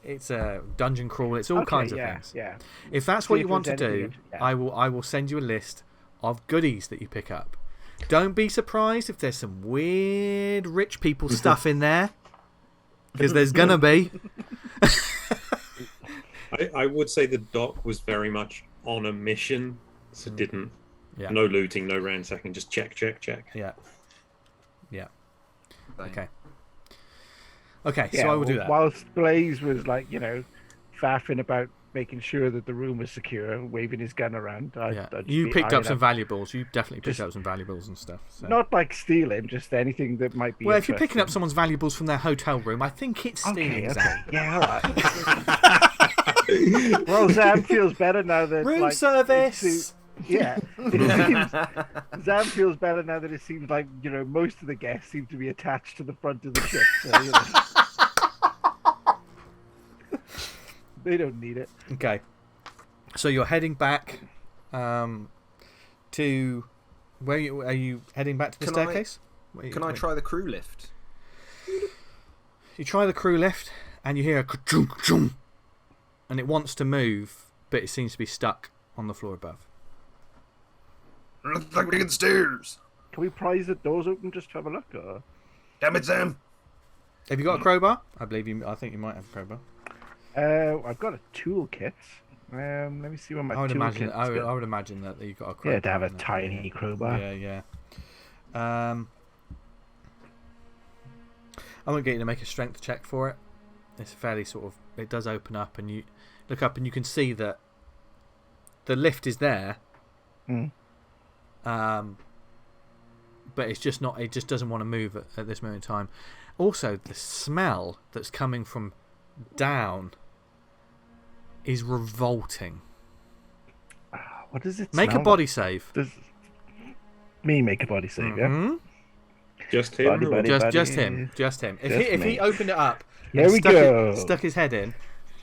It's a dungeon crawl. It's all kinds of things. Yeah. If that's See what if you want to there's do, anything, yeah. I will send you a list of goodies that you pick up. Don't be surprised if there's some weird rich people stuff in there, because there's gonna be. I would say the doc was very much on a mission, so didn't. Yeah. No looting, no ransacking, just check. Yeah. Bang. Okay, Yeah, so I will do that. Whilst Blaze was faffing about making sure that the room was secure, waving his gun around. You picked up some valuables. You definitely picked up some valuables and stuff. So. Not like stealing, just anything that might be. Well, if you're picking up interesting. someone's valuables from their hotel room, I think it's stealing. Okay. Zam. Yeah, all right. Well, Zam feels better now that Room service. Yeah. It seems, Zam feels better now that it seems like, most of the guests seem to be attached to the front of the ship. So, they don't need it. Okay. So you're heading back to... Are you heading back to the staircase? Can I try the crew lift? You try the crew lift, and you hear a ka-chung, ka-chung, and it wants to move, but it seems to be stuck on the floor above. Looks like we get the stairs. Can we prise the doors open just to have a look? Or? Damn it, Sam. Have you got a crowbar? I think you might have a crowbar. I've got a toolkit. Let me see what my I would toolkit is. I would imagine that you've got a crowbar. Yeah, to have a tiny crowbar. Yeah. I won't get you to make a strength check for it. It's fairly sort of... It does open up, and you look up and you can see that the lift is there. But it's just not... It just doesn't want to move at this moment in time. Also, the smell that's coming from down is revolting. What does it Make smell a body like? save. Me make a body save, yeah? Just him? Just him. If he opened it up There we go. Stuck his head in.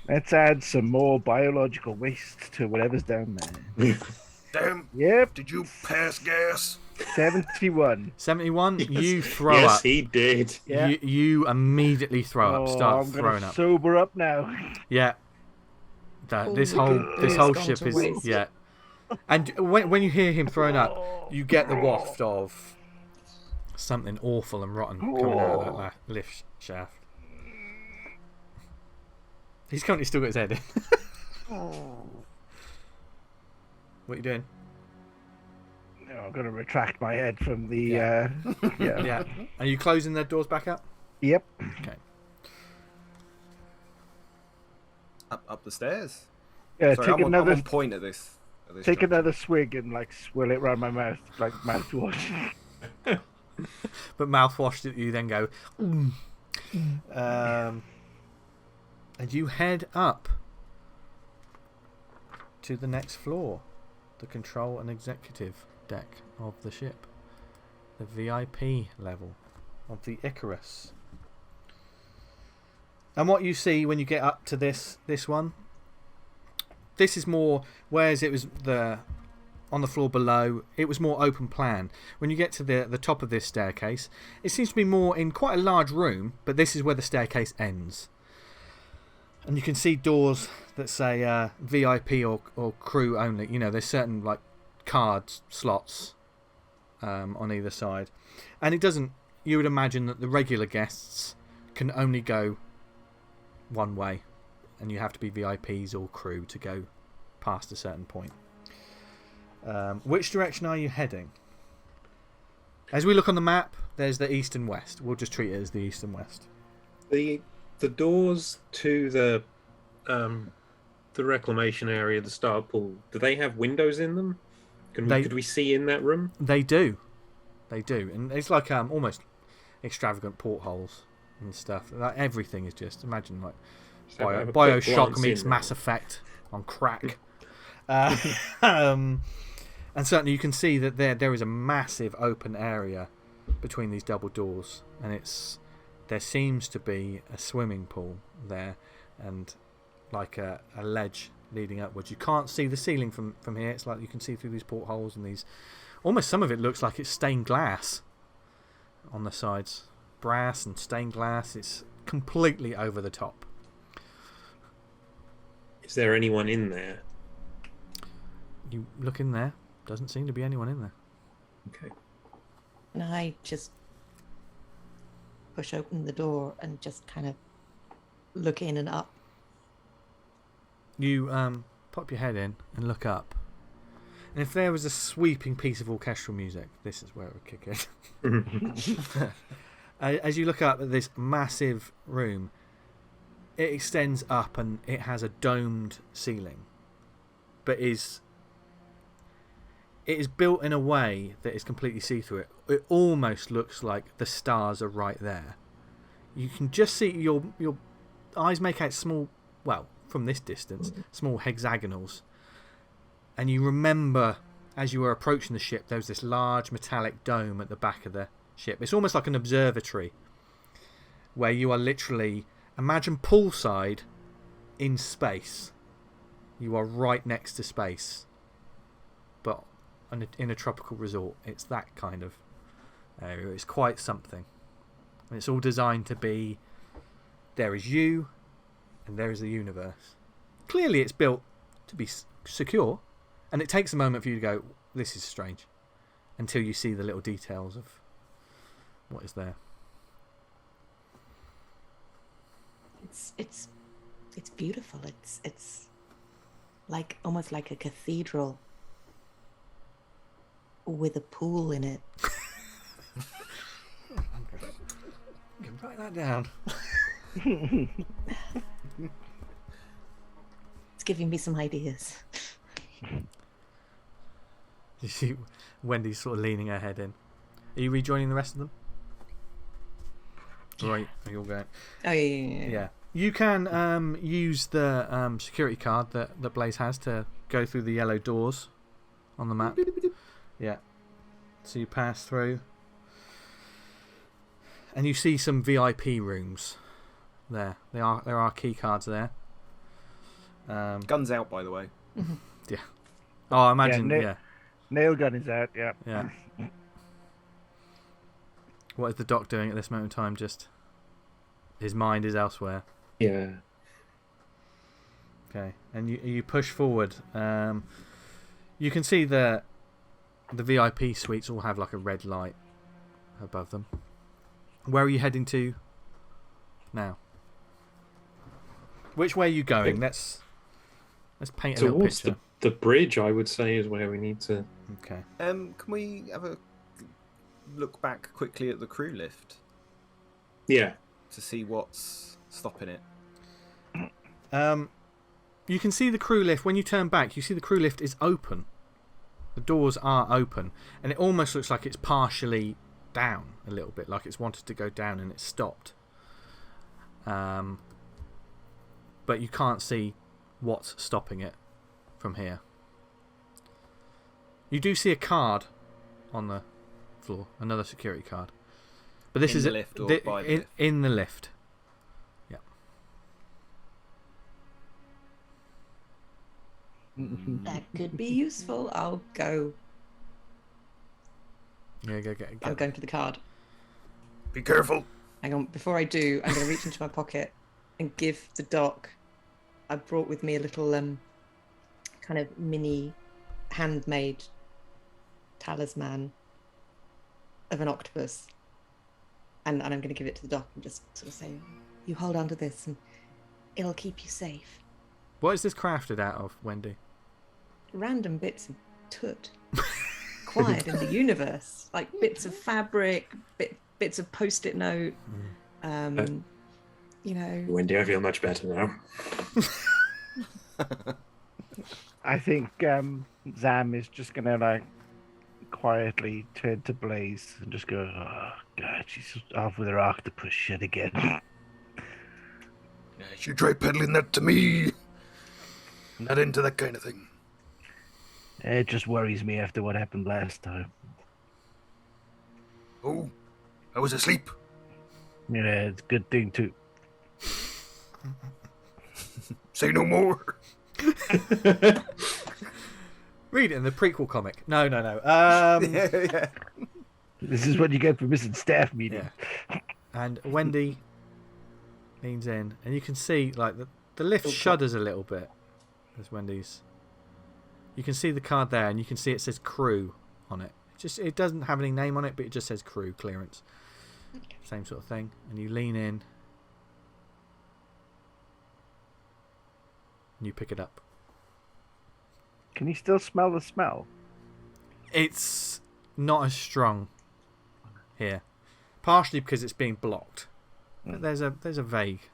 Let's add some more biological waste to whatever's down there. Damn. Yep. Did you pass gas? 71. 71, Yes. you throw up. Yes, he did. Yeah. You immediately throw up. Start I'm throwing gonna up. sober up now. Yeah. This whole gone ship to is waste. yeah. And when you hear him throwing up, you get the waft of something awful and rotten coming out of that lift shaft. He's currently still got his head in. What are you doing? No, I'm gonna retract my head from the. Yeah. Yeah. Yeah. Are you closing the doors back up? Yep. Okay. Up the stairs. Yeah. Sorry, take I'm another. on point at this. Take juncture. another swig and swirl it around my mouth like mouthwash. But mouthwash that you then go. And you head up to the next floor, the control and executive deck of the ship, the VIP level of the Icarus. And what you see when you get up to this one, this is more, whereas it was on the floor below, it was more open plan. When you get to the top of this staircase, it seems to be more in quite a large room, but this is where the staircase ends. And you can see doors that say VIP or crew only. You know, there's certain cards, slots on either side. And it doesn't... You would imagine that the regular guests can only go one way. And you have to be VIPs or crew to go past a certain point. Which direction are you heading? As we look on the map, there's the east and west. We'll just treat it as the east and west. The doors to the reclamation area, the star pool, do they have windows in them? Could we see in that room? They do. They do. And it's like almost extravagant portholes and stuff. Everything is just, imagine Bioshock meets Mass Effect on crack. And certainly you can see that there is a massive open area between these double doors, and there seems to be a swimming pool there and a ledge leading upwards. You can't see the ceiling from here. It's like you can see through these portholes, and these almost, some of it looks like it's stained glass on the sides, brass and stained glass. It's completely over the top. Is there anyone in there? You look in there, doesn't seem to be anyone in there. Okay. And I just push open the door and just kind of look in and up. You pop your head in and look up. And if there was a sweeping piece of orchestral music, this is where it would kick in. As you look up at this massive room, it extends up and it has a domed ceiling. But it is built in a way that is completely see-through. It almost looks like the stars are right there. You can just see your eyes make out small, well, from this distance, small hexagonals. And you remember as you were approaching the ship, there was this large metallic dome at the back of the ship. It's almost like an observatory where you are literally, imagine poolside in space. You are right next to space, but in a tropical resort. It's that kind of area. It's quite something. And it's all designed to be, there is you and there is the universe. Clearly it's built to be secure, and it takes a moment for you to go, this is strange, until you see the little details of what is there. It's beautiful. It's like almost like a cathedral with a pool in it. You can write that down. It's giving me some ideas. You see Wendy sort of leaning her head in. Are you rejoining the rest of them? Right, are you all going? Oh, yeah. You can use the security card that Blaze has to go through the yellow doors on the map. Yeah. So you pass through. And you see some VIP rooms there. There are key cards there. Guns out, by the way. Yeah. Oh, I imagine, yeah. Nail gun is out, yeah. Yeah. What is the doc doing at this moment in time? Just his mind is elsewhere. Yeah. Okay, and you push forward. You can see the VIP suites all have like a red light above them. Where are you heading to now? Which way are you going? Let's paint a little Towards picture. the bridge, I would say, is where we need to. Okay. Can we have a look back quickly at the crew lift? Yeah. To see what's stopping it. You can see the crew lift. When you turn back, you see the crew lift is open. The doors are open, and it almost looks like it's partially down a little bit, like it's wanted to go down and it's stopped. But you can't see what's stopping it from here. You do see a card on the floor, another security card. But this in is the lift or by the lift? In the lift. Yeah. That could be useful. I'll go. Yeah, go. I'm going to the card. Be careful. Hang on. Before I do, I'm going to reach into my pocket and give the doc. I brought with me a little kind of mini handmade talisman of an octopus. And I'm going to give it to the doc and just sort of say, you hold on to this and it'll keep you safe. What is this crafted out of, Wendy? Random bits of toot acquired in the universe. Like bits of fabric, bits of post-it note. You know. Wendy, I feel much better now. I think Zam is just going to like quietly turn to Blaze and just go, oh god, she's off with her octopus shit again. Yeah, you try peddling that to me. Not into that kind of thing. It just worries me after what happened last time. Oh, I was asleep. Yeah, it's a good thing too. Say no more. Read it in the prequel comic. No. Yeah. This is what you get for missing staff meeting. Yeah. And Wendy leans in, and you can see like the lift shudders a little bit as Wendy's. You can see the card there, and you can see it says crew on it. It doesn't have any name on it, but it just says crew clearance. Same sort of thing. And you lean in, and you pick it up. Can you still smell the smell? It's not as strong here, partially because it's being blocked. But there's a vague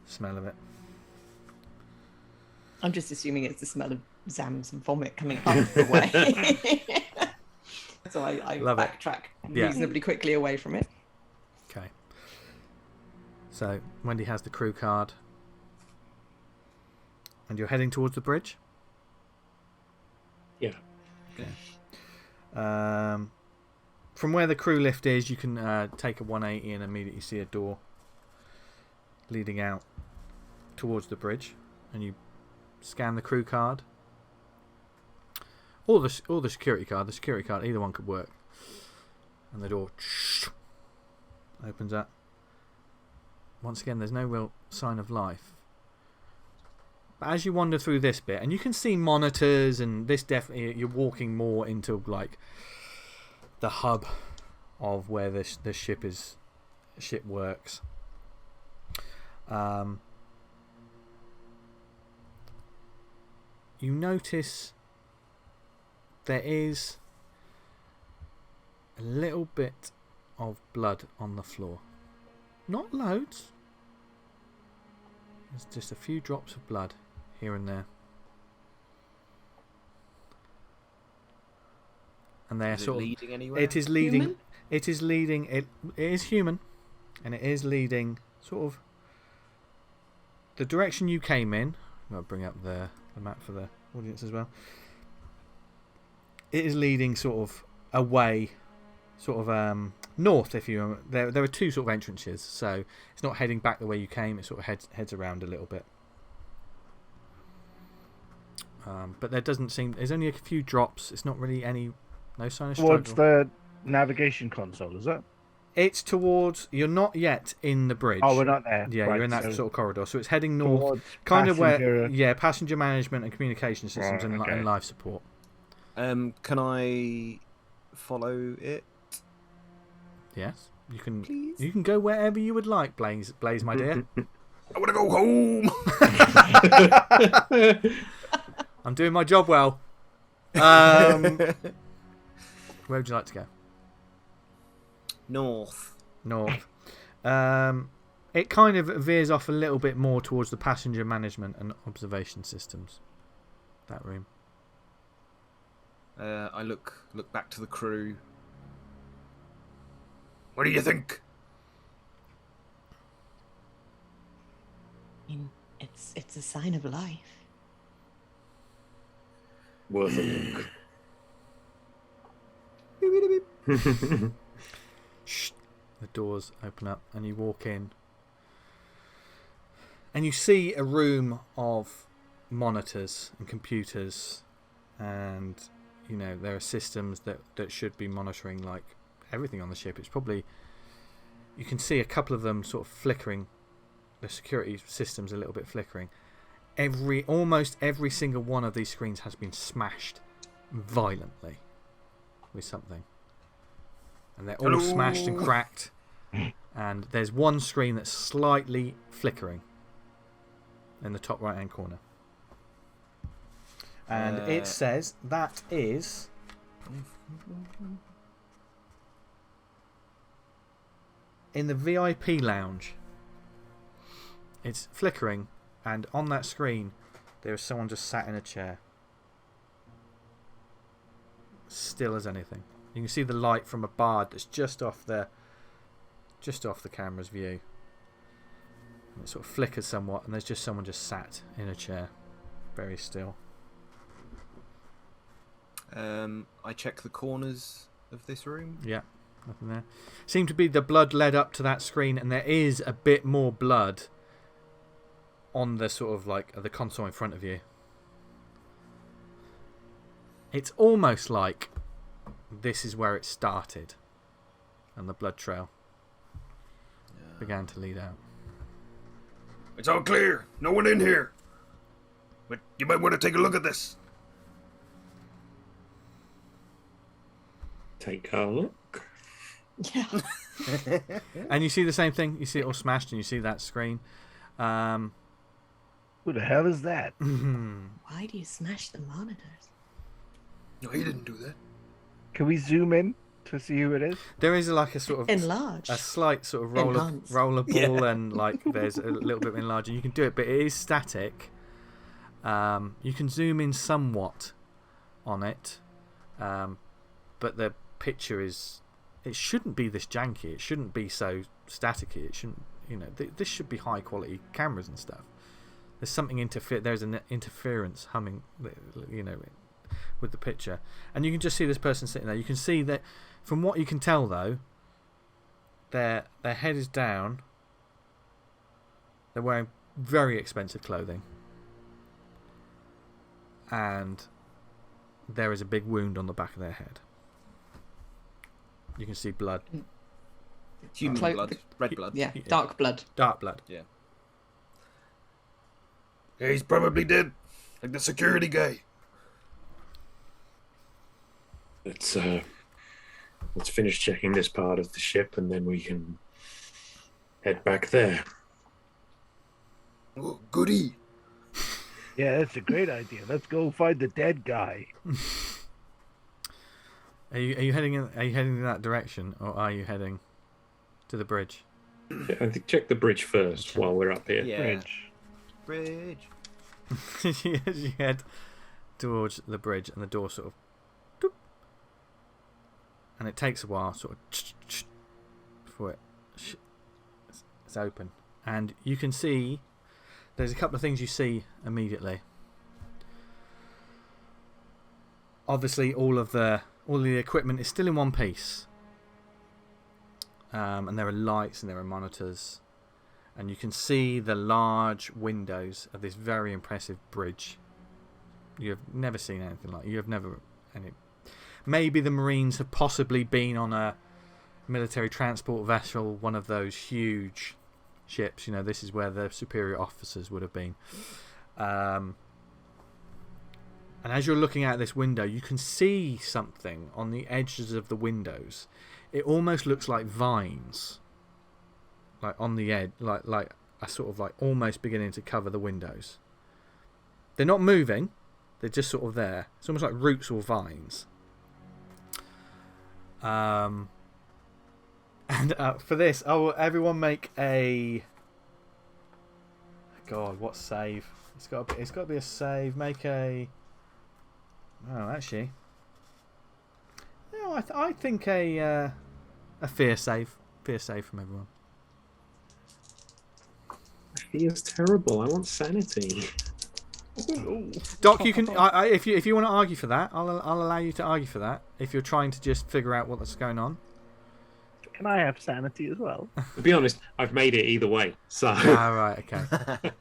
smell of it. I'm just assuming it's the smell of Zam's vomit coming out of the way. So I backtrack reasonably quickly away from it. Okay. So Wendy has the crew card, and you're heading towards the bridge. Yeah. Okay. From where the crew lift is, you can take a 180 and immediately see a door leading out towards the bridge, and you scan the crew card or the security card. The security card, either one could work, and the door opens up. Once again, there's no real sign of life. But as you wander through this bit, and you can see monitors, and this definitely, you're walking more into like the hub of where the ship works. You notice there is a little bit of blood on the floor. Not loads. There's just a few drops of blood here and there. And they're sort of leading anywhere? It is leading. Human? It is leading. It is human, and it is leading sort of the direction you came in. I'll bring up the map for the audience as well. It is leading sort of away, sort of north. If you there are two sort of entrances, so it's not heading back the way you came. It sort of heads around a little bit. But there doesn't seem. There's only a few drops. It's not really any. No sign of struggle. Towards the navigation console, is it? It's towards. You're not yet in the bridge. Oh, we're not there. Yeah, Right, you're in that so sort of corridor. So it's heading north, towards kind of where. passenger- Yeah, passenger management and communication systems Right, okay. and life support. Can I follow it? Yes, you can. Please? You can go wherever you would like, Blaze, my dear. I want to go home. I'm doing my job well. Where would you like to go? North. North. It kind of veers off a little bit more towards the passenger management and observation systems. That room. I look back to the crew. What do you think? I mean, it's a sign of life. Worth a look. Shh. The doors open up and you walk in. And you see a room of monitors and computers, and you know there are systems that should be monitoring like everything on the ship. It's probably, you can see a couple of them sort of flickering, the security systems a little bit flickering. Almost every single one of these screens has been smashed violently with something, and they're all smashed and cracked, and there's one screen that's slightly flickering in the top right hand corner, and it says that is in the VIP lounge. It's flickering, and on that screen there is someone just sat in a chair, still as anything. You can see the light from a bar that's just off the camera's view. And it sort of flickers somewhat, and there's just someone just sat in a chair, very still. I check the corners of this room. Yeah, nothing there. Seemed to be the blood led up to that screen, and there is a bit more blood on the sort of like the console in front of you. It's almost like this is where it started, and the blood trail began to lead out. It's all clear. No one in here. But you might want to take a look at this. Take a look. Yeah. And you see the same thing. You see it all smashed, and you see that screen. Who the hell is that? Why do you smash the monitors? No, he didn't do that. Can we zoom in to see who it is? There is like a sort of Enlarge. a slight sort of Enhance. roller ball, and like there's a little bit of enlarging. You can do it, but it is static. You can zoom in somewhat on it, but the picture is. It shouldn't be this janky. It shouldn't be so staticky. It shouldn't. You know, this should be high quality cameras and stuff. There's something There's an interference humming. You know, with the picture, and you can just see this person sitting there. You can see that, from what you can tell though, their head is down. They're wearing very expensive clothing, and there is a big wound on the back of their head. You can see blood. Human blood, red blood. Yeah, dark blood. Dark blood. Yeah. Yeah, he's probably dead, like the security guy. Let's finish checking this part of the ship, and then we can head back there. Oh, goody. Yeah, that's a great idea. Let's go find the dead guy. Are you heading in that direction, or are you heading to the bridge? Yeah, I think check the bridge first while we're up here. Yeah. Bridge. You head towards the bridge, and the door sort of, doop, and it takes a while, sort of, before it's open, and you can see there's a couple of things you see immediately. Obviously, all of the equipment is still in one piece, and there are lights and there are monitors. And you can see the large windows of this very impressive bridge. You have never seen anything like it. You have never any. Maybe the Marines have possibly been on a military transport vessel, one of those huge ships. You know, this is where the superior officers would have been. And as you're looking out this window, you can see something on the edges of the windows. It almost looks like vines. Like on the edge, like a sort of like almost beginning to cover the windows. They're not moving; they're just sort of there. It's almost like roots or vines. And for this, everyone make a. God, what save? It's got to be a save. Make a. Oh, actually, no. I think a fear save. Fear save from everyone. Fear's terrible. I want sanity. Doc, you can. If you want to argue for that, I'll allow you to argue for that. If you're trying to just figure out what's going on. Can I have sanity as well? To be honest, I've made it either way. So. Right. Okay.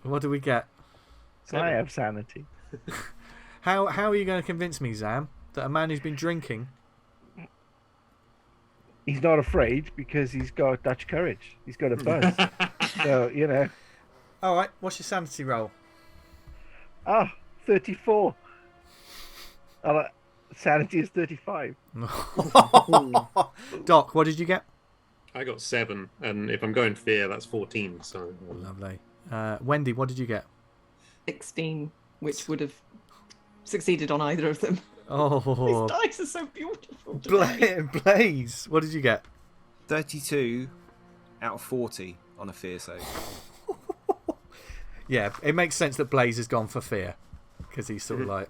What do we get? Can I have sanity? How are you going to convince me, Zam, that a man who's been drinking? He's not afraid because he's got Dutch courage. He's got a buzz. So, you know. All right, what's your sanity roll? 34. Sanity is 35. Doc, what did you get? I got 7, and if I'm going fear, that's 14. So lovely. Wendy, what did you get? 16, which would have succeeded on either of them. Oh, these dice are so beautiful. Blaze, what did you get? 32 out of 40 on a fear save. Yeah, it makes sense that Blaze has gone for fear because he's sort of like.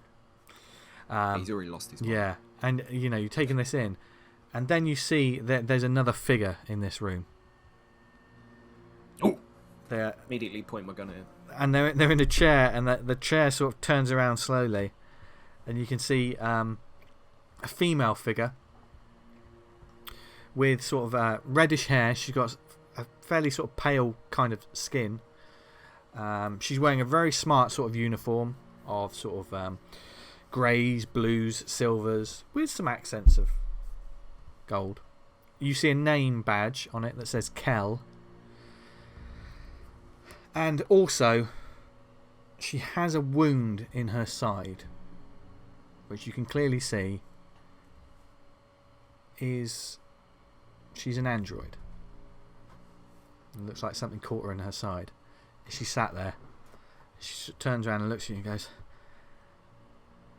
He's already lost his mind. Yeah, and you know, you're taking this in, and then you see that there's another figure in this room. Oh! They're Immediately point my gun at him. And they're in a chair, and the chair sort of turns around slowly, and you can see a female figure with sort of reddish hair. She's got a fairly sort of pale kind of skin. She's wearing a very smart sort of uniform of sort of greys, blues, silvers, with some accents of gold. You see a name badge on it that says Kel. And also, she has a wound in her side, which you can clearly see is she's an android. It looks like something caught her in her side. She sat there. She turns around and looks at you and goes,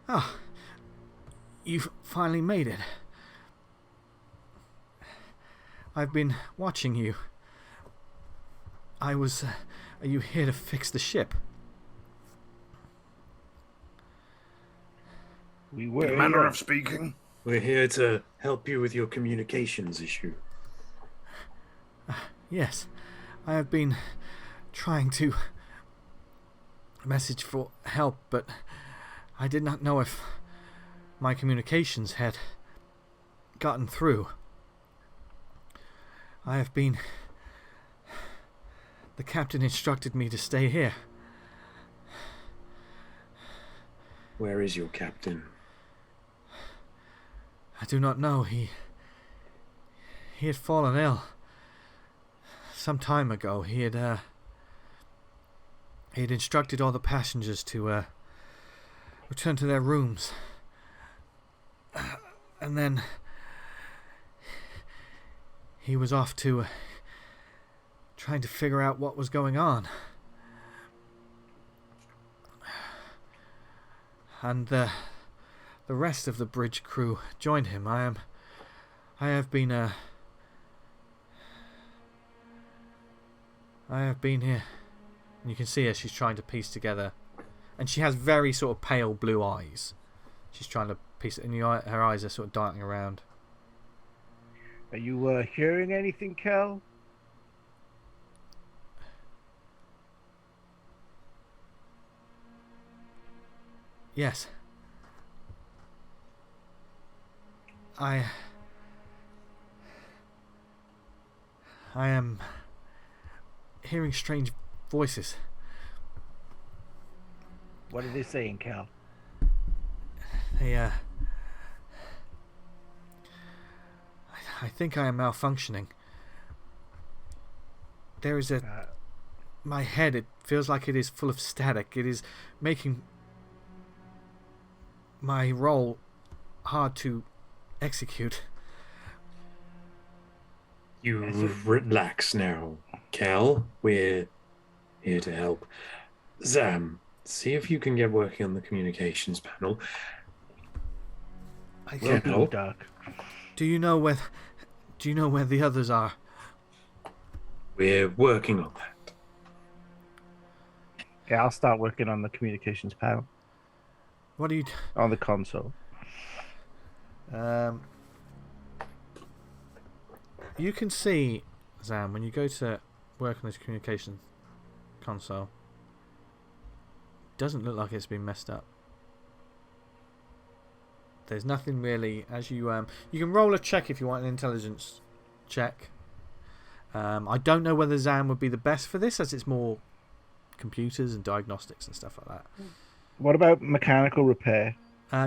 "Oh, you've finally made it. I've been watching you. Are you here to fix the ship?" We were. Manner of speaking. We're here to help you with your communications issue. Yes, I have been trying to message for help, but I did not know if my communications had gotten through. I have been... The captain instructed me to stay here. Where is your captain? I do not know. He had fallen ill some time ago. He had instructed all the passengers to return to their rooms, and then he was off to trying to figure out what was going on. And the rest of the bridge crew joined him. I have been here. And you can see her, she's trying to piece together, and she has very sort of pale blue eyes. She's trying to piece it, and her eyes are sort of darting around. Are you hearing anything, Cal? Yes. I am hearing strange voices. What are they saying, Cal? They, I think I am malfunctioning. There is my head, it feels like it is full of static. It is making my role hard to execute. You relax now, Cal. We're here to help. Zam, see if you can get working on the communications panel. I can't help. Doc. Do you know where the others are? We're working on that. Yeah, I'll start working on the communications panel. What are you... On the console. You can see, Zam, when you go to work on this communication console, it doesn't look like it's been messed up. There's nothing really, as you can roll a check if you want an intelligence check. I don't know whether Zam would be the best for this, as it's more computers and diagnostics and stuff like that. What about mechanical repair?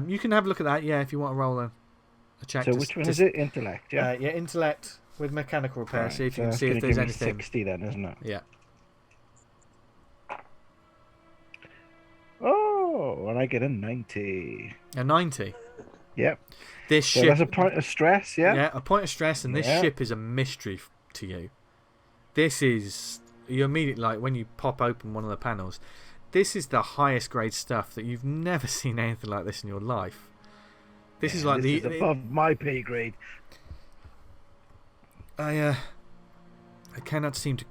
You can have a look at that, yeah, if you want to roll a check. So which one is it? Intellect, yeah? Yeah, intellect with mechanical repair. Right, see if so you can see if there's anything. 60 then, isn't it? Yeah. Oh, and I get a 90. A 90. Yep. This So ship. that's a point of stress, yeah? Yeah, a point of stress, and this Yeah. ship is a mystery to you. This is, you immediately, like when you pop open one of the panels, this is the highest grade stuff that you've never seen anything like this in your life. This is like this is above my pay grade. I cannot seem to.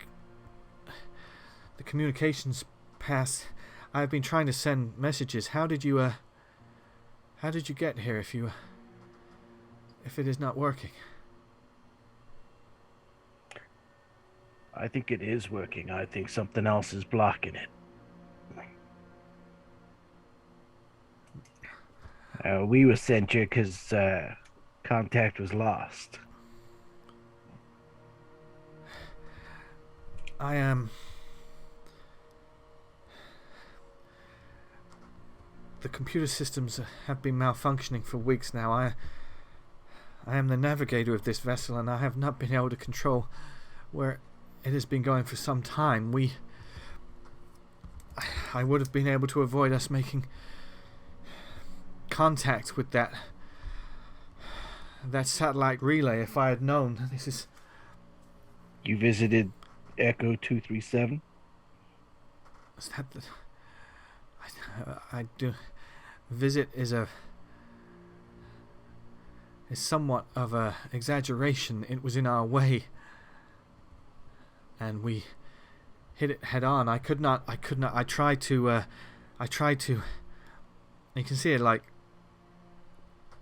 The communications pass. I have been trying to send messages. How did you get here? If it is not working. I think it is working. I think something else is blocking it. We were sent here because contact was lost. I am. The computer systems have been malfunctioning for weeks now. I am the navigator of this vessel, and I have not been able to control where it has been going for some time. I would have been able to avoid us making contact with that satellite relay if I had known. This is. You visited Echo 237? Is that the... I do. Visit is somewhat of a exaggeration. It was in our way, and we hit it head on. I could not. I tried to. You can see it, like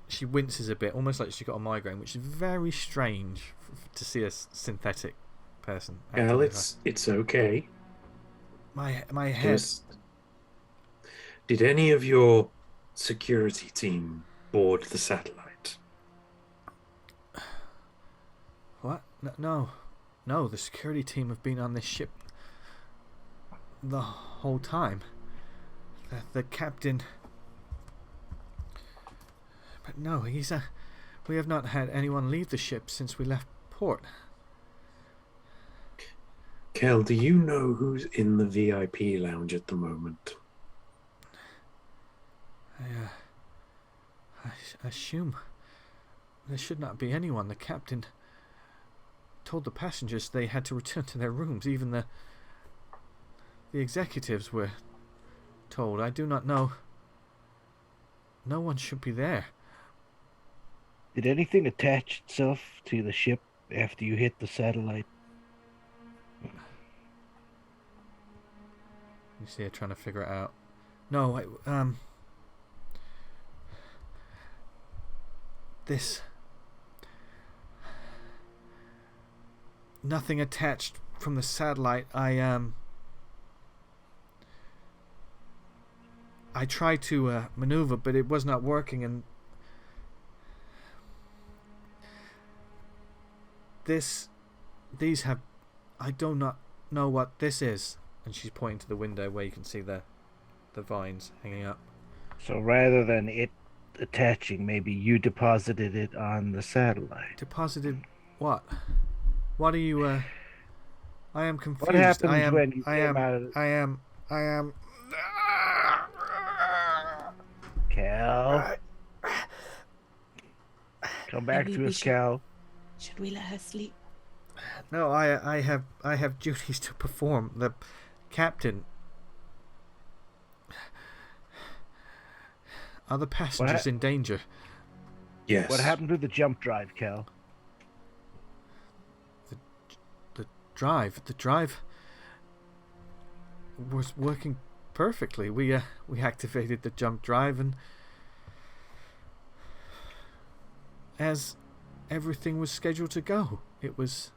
she winces a bit, almost like she got a migraine, which is very strange to see a synthetic person. Well, it's okay. My head. Did any of your security team board the satellite? What? No. No, the security team have been on this ship the whole time. The captain... But no, we have not had anyone leave the ship since we left port. Kel, do you know who's in the VIP lounge at the moment? I assume there should not be anyone. The captain told the passengers they had to return to their rooms. Even the executives were told. I do not know. No one should be there. Did anything attach itself to the ship after you hit the satellite? You see her trying to figure it out. No, this... Nothing attached from the satellite. I tried to maneuver, but it was not working, and these have... I do not know what this is. And she's pointing to the window where you can see the vines hanging up. So rather than it attaching, maybe you deposited it on the satellite. Deposited what? What are you... I am confused. What happened when you came out of... I am... Cal? Come back to us, Cal. Should we let her sleep? No, I have duties to perform. The captain... Are the passengers in danger? Yes. What happened to the jump drive, Cal? The drive was working perfectly. We activated the jump drive, and as everything was scheduled to go, it was...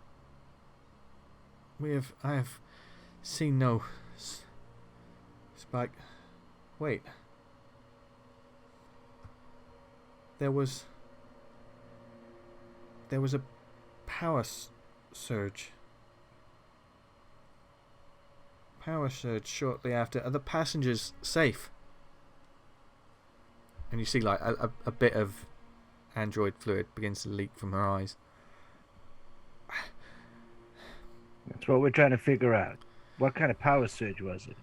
I have seen no spike. Wait. There was a power surge. Power surge shortly after. Are the passengers safe? And you see like a bit of android fluid begins to leak from her eyes. That's what we're trying to figure out. What kind of power surge was it?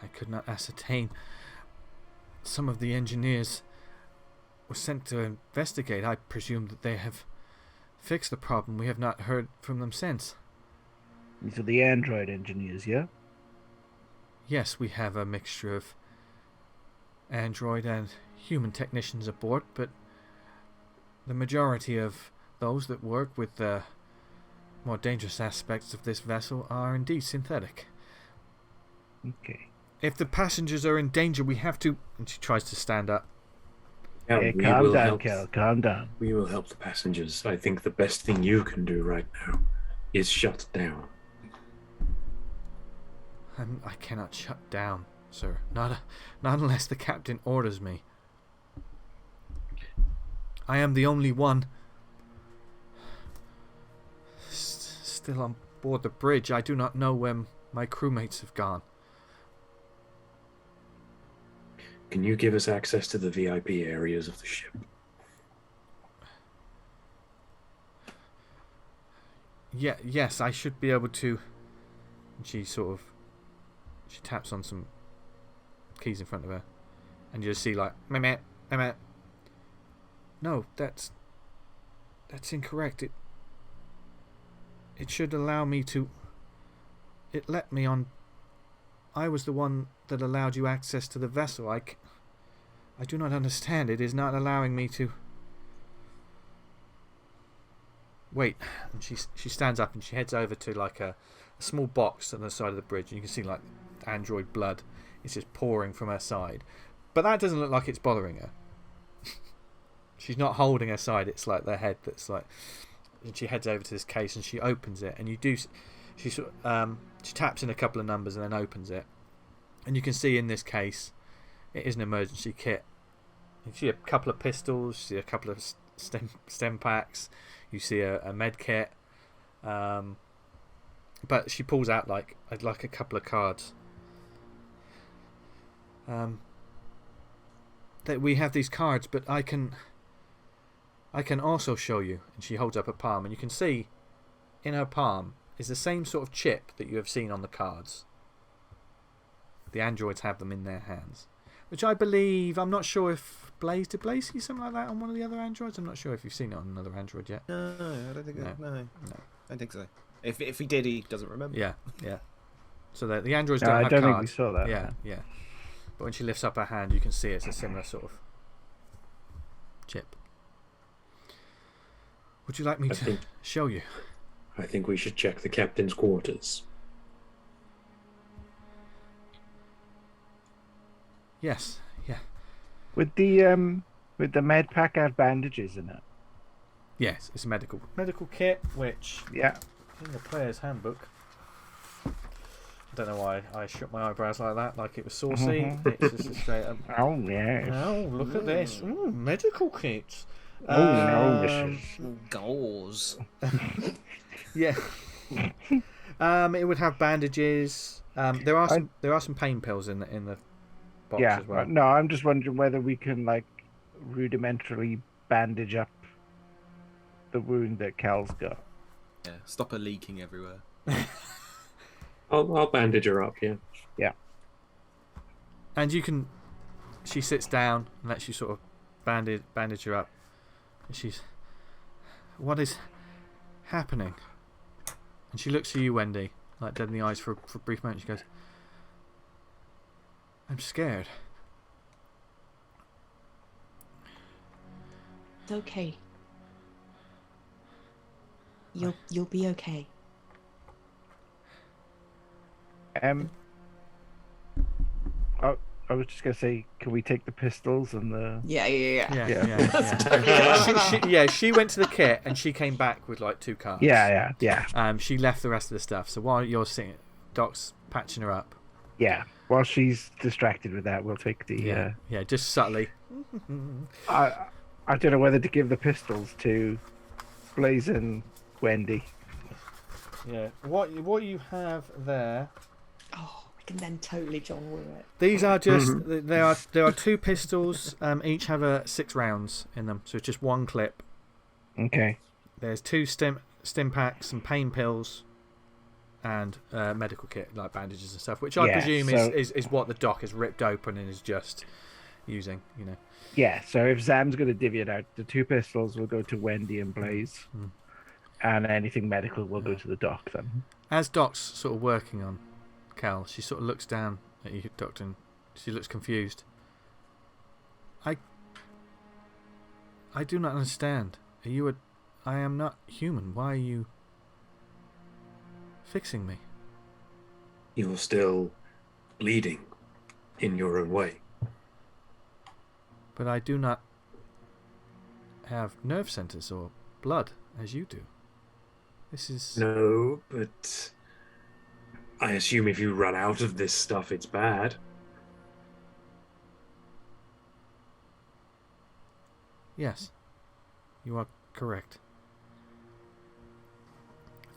I could not ascertain. Some of the engineers were sent to investigate. I presume that they have fixed the problem. We have not heard from them since. These are the android engineers, yeah? Yes, we have a mixture of android and human technicians aboard, but the majority of those that work with the more dangerous aspects of this vessel are indeed synthetic. Okay. If the passengers are in danger, we have to... And she tries to stand up. Hey, calm down, Cal. Calm down. We will help the passengers. I think the best thing you can do right now is shut down. I cannot shut down, sir. Not unless the captain orders me. I am the only one still on board the bridge. I do not know where my crewmates have gone. Can you give us access to the VIP areas of the ship? Yeah, yes, I should be able to. She taps on some keys in front of her, and you just see like meh. No, that's incorrect. It should allow me to... It let me on... I was the one that allowed you access to the vessel. I do not understand. It is not allowing me to... Wait. And she stands up and she heads over to like a small box on the side of the bridge, and you can see like android blood is just pouring from her side. But that doesn't look like it's bothering her. She's not holding her side. It's like their head that's like... And she heads over to this case and she opens it, and you do... She taps in a couple of numbers and then opens it, and you can see in this case It is an emergency kit. You see a couple of pistols, you see a couple of stem packs, you see a med kit. But she pulls out like a couple of cards. That we have these cards, but I can also show you. And she holds up a palm, and you can see in her palm is the same sort of chip that you have seen on the cards. The androids have them in their hands, which I believe, I'm not sure if did Blaze see something like that on one of the other androids? I'm not sure if you've seen it on another android yet. No, I don't think No. no. I don't think so. If he did, he doesn't remember. Yeah. So the androids No, don't I have don't think we cards. saw that. Yeah. But when she lifts up her hand, you can see it's a similar sort of chip. Would you like me to show you? I think we should check the captain's quarters. Yes. Yeah. Would the med pack have bandages in it? Yes, it's a medical kit, which Yeah. in the player's handbook. I don't know why I shook my eyebrows like that, like it was saucy. It's just a straight up. Oh yes. Oh, look at this! Medical kits. Oh no, Mrs. Gauze. Yeah. It would have bandages. There are some pain pills in the box Yeah. as well. No, I'm just wondering whether we can like rudimentarily bandage up the wound that Cal's got. Yeah, stop her leaking everywhere. I'll bandage her up, yeah. Yeah. And you can. She sits down and lets you sort of bandage her up. And she's. What is happening? And she looks at you, Wendy, like dead in the eyes for a brief moment. She goes, "I'm scared." It's okay. You'll be okay. I was just gonna say, can we take the pistols and the? Yeah. She went to the kit and she came back with like 2 cards. Yeah. She left the rest of the stuff. So while you're sitting, Doc's patching her up. Yeah. While she's distracted with that, we'll take the. Yeah, just subtly. I don't know whether to give the pistols to Blaze and Wendy. Yeah. What you have there? Oh, we can then totally John Woo it. These are just there are 2 pistols. Each have 6 rounds in them, so it's just 1 clip. Okay. There's 2 stim packs, some pain pills, and medical kit like bandages and stuff, which I presume is what the doc has ripped open and is just using. You know. Yeah. So if Zam's going to divvy it out, the 2 pistols will go to Wendy and Blaze, and anything medical will go to the doc then. As Doc's sort of working on Cal, she sort of looks down at you, Doctor, and she looks confused. I do not understand. I am not human. Why are you fixing me? You're still bleeding in your own way. But I do not have nerve centers or blood as you do. This is... No, but I assume if you run out of this stuff, it's bad. Yes, you are correct.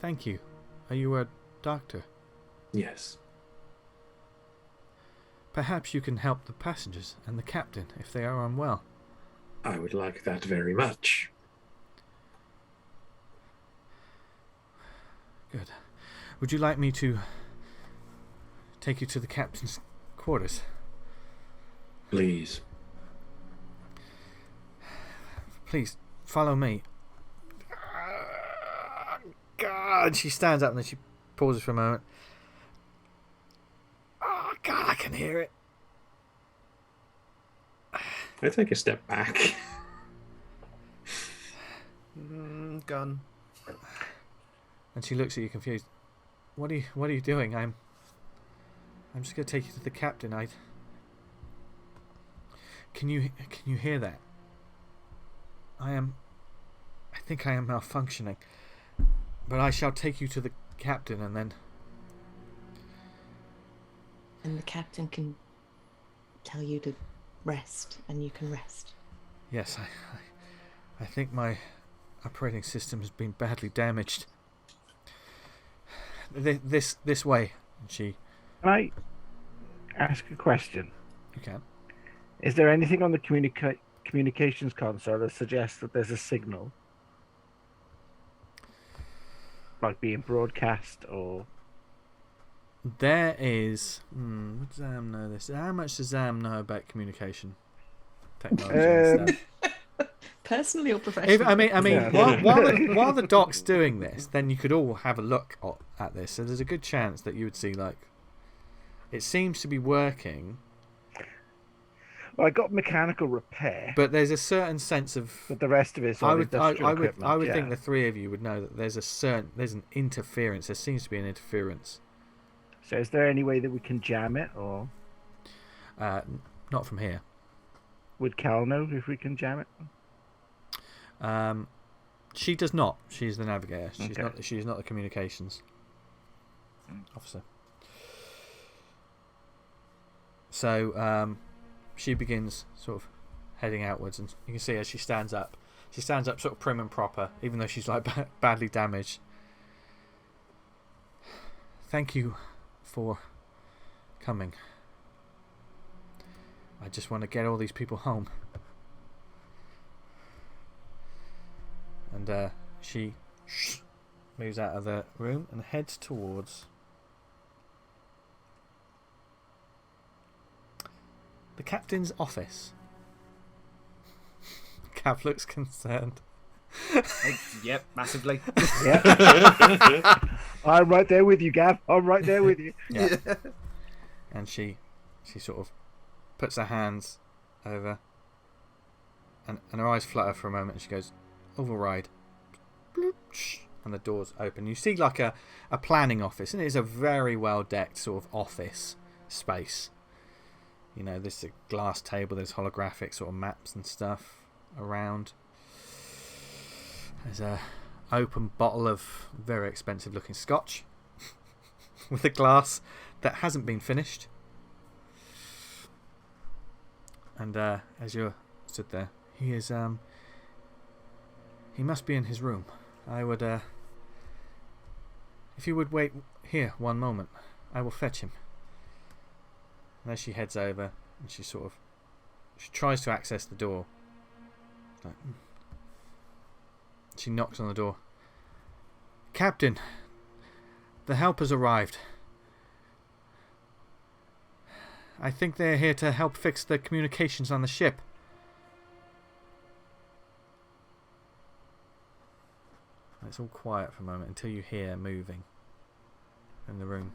Thank you. Are you a doctor? Yes. Perhaps you can help the passengers and the captain if they are unwell. I would like that very much. Good. Would you like me to take you to the captain's quarters? Please. Please, follow me. God, she stands up and then she pauses for a moment. Oh, God, I can hear it. I take a step back. Gun. And she looks at you confused. What are you doing? I'm just going to take you to the captain. Can you hear that? I think I am malfunctioning. But I shall take you to the captain and then... And the captain can tell you to rest, and you can rest. Yes, I think my operating system has been badly damaged. This way. And she... Can I ask a question? You can. Is there anything on the communications console that suggests that there's a signal? Like being broadcast or... There is... would ZAM know this? How much does ZAM know about communication technology and stuff? Personally or professionally? I mean, Yeah. while the doc's doing this, then you could all have a look at this. So there's a good chance that you would see, like, it seems to be working. Well, I got mechanical repair, But there's a certain sense of... but the rest of it's I all would industrial equipment. I would yeah. think the three of you would know that there's an interference. There seems to be an interference. So is there any way that we can jam it, or Not from here. would Cal know if we can jam it? She does not. She's the navigator. Okay. She's not the communications officer. So she begins sort of heading outwards, and you can see as she stands up. She stands up sort of prim and proper, even though she's like badly damaged. Thank you for coming. I just want to get all these people home. And she moves out of the room and heads towards the captain's office. Cav looks concerned. Yep, massively. Yeah. I'm right there with you, Gav. I'm right there with you. Yeah. And she sort of puts her hands over, and her eyes flutter for a moment, and she goes, "Override." And the doors open. You see like a planning office, and it is a very well decked sort of office space. You know, there's a glass table, there's holographic sort of maps and stuff around. There's a open bottle of very expensive looking scotch with a glass that hasn't been finished. And as you're stood there, he is he must be in his room. I would if you would wait here one moment, I will fetch him. And as she heads over, and she tries to access the door. Like, she knocks on the door. "Captain, the help has arrived. I think they're here to help fix the communications on the ship." And it's all quiet for a moment until you hear moving in the room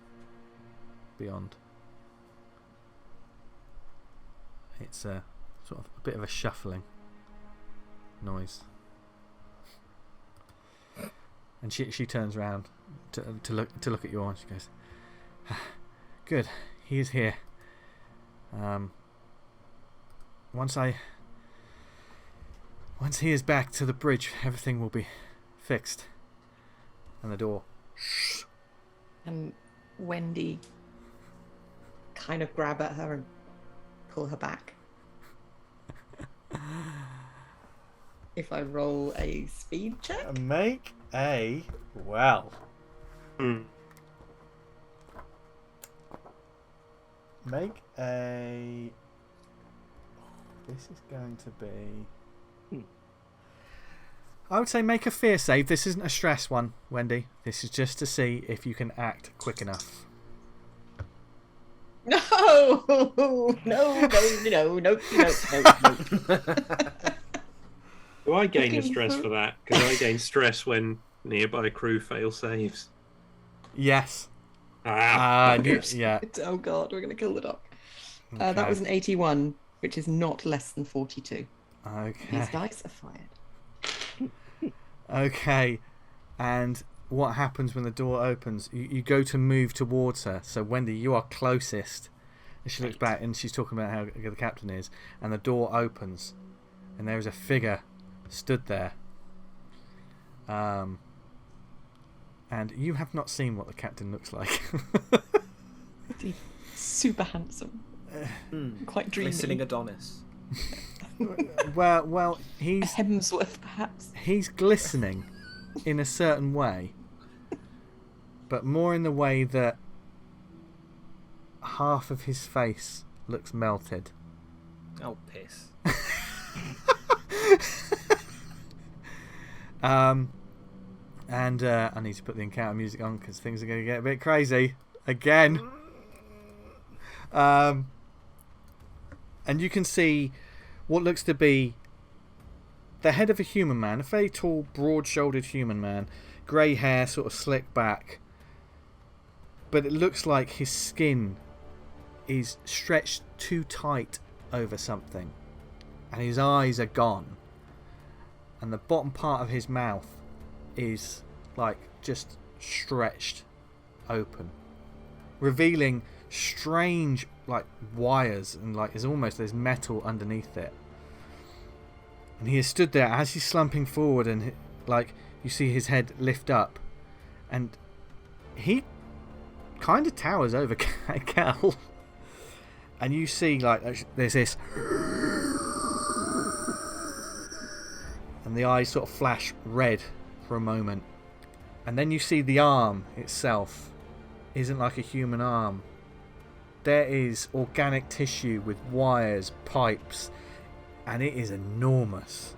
beyond. It's sort of a bit of a shuffling noise. And she turns around to look at you, and she goes, "Good, he is here. Once he is back to the bridge, everything will be fixed." And the door. And Wendy kind of grab at her and pull her back. If I roll a speed check? Make a Make a... This is going to be... I would say make a fear save. This isn't a stress one, Wendy. This is just to see if you can act quick enough. No! No. Do I gain a stress for that? Because I gain stress when nearby crew fail saves. Yes. Yeah. Oh god, we're going to kill the doc. Okay. That was an 81, which is not less than 42. Okay. These dice are fired. Okay. And what happens when the door opens? You go to move towards her. So Wendy, you are closest. And she looks back and she's talking about how good the captain is. And the door opens. And there is a figure stood there. And you have not seen what the captain looks like. He's super handsome. Quite dreamy. Glistening Adonis. Well, A he's Hemsworth, perhaps. glistening in a certain way, but more in the way that half of his face looks melted. Oh, piss. And I need to put the encounter music on because things are going to get a bit crazy again. And you can see what looks to be the head of a human man, a very tall, broad-shouldered human man, grey hair, sort of slicked back, but it looks like his skin is stretched too tight over something, and his eyes are gone, and the bottom part of his mouth is like just stretched open, revealing strange like wires, and like there's metal underneath it. And he has stood there as he's slumping forward, and like you see his head lift up, and he kind of towers over Cal. And you see like there's this, and the eyes sort of flash red for a moment, and then you see the arm itself isn't like a human arm. There is organic tissue with wires, pipes, and it is enormous.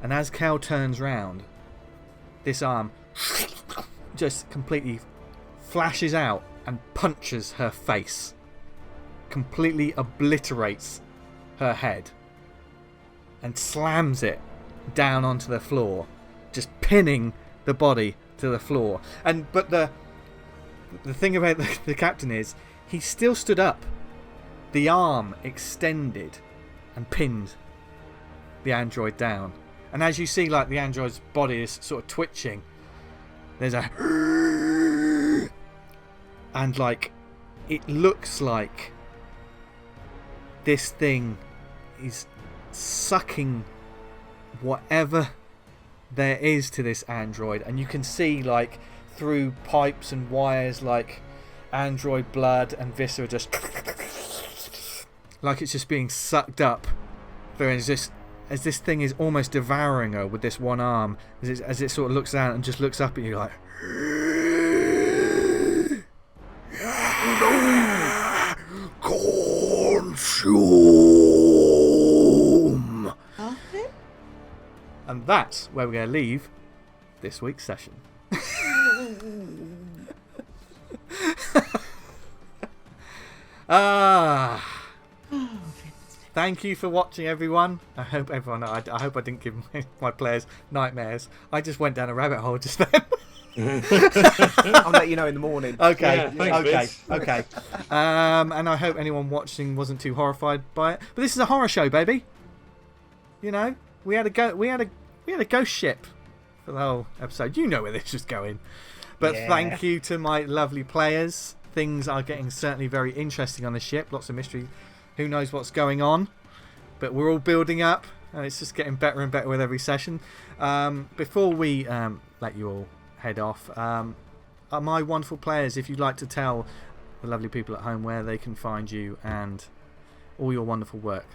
And as Cal turns round, this arm just completely flashes out and punches her face, completely obliterates her head, and slams it down onto the floor, just pinning the body to the floor. But the thing about the captain is he still stood up, the arm extended and pinned the android down. And as you see, like the android's body is sort of twitching, there's a and like it looks like this thing is sucking whatever there is to this android, and you can see like through pipes and wires like android blood and viscera just like it's just being sucked up. As this thing is almost devouring her with this one arm, as it sort of looks out and just looks up at you like consume. And that's where we're going to leave this week's session. Thank you for watching, everyone. I hope I didn't give my players nightmares. I just went down a rabbit hole just then. I'll let you know in the morning. Okay, yeah, thanks, okay. And I hope anyone watching wasn't too horrified by it. But this is a horror show, baby. You know, we had a ghost ship for the whole episode. You know where this was going. But thank you to my lovely players. Things are getting certainly very interesting on the ship. Lots of mystery. Who knows what's going on? But we're all building up, and it's just getting better and better with every session. Before we let you all head off, my wonderful players, if you'd like to tell the lovely people at home where they can find you and all your wonderful work.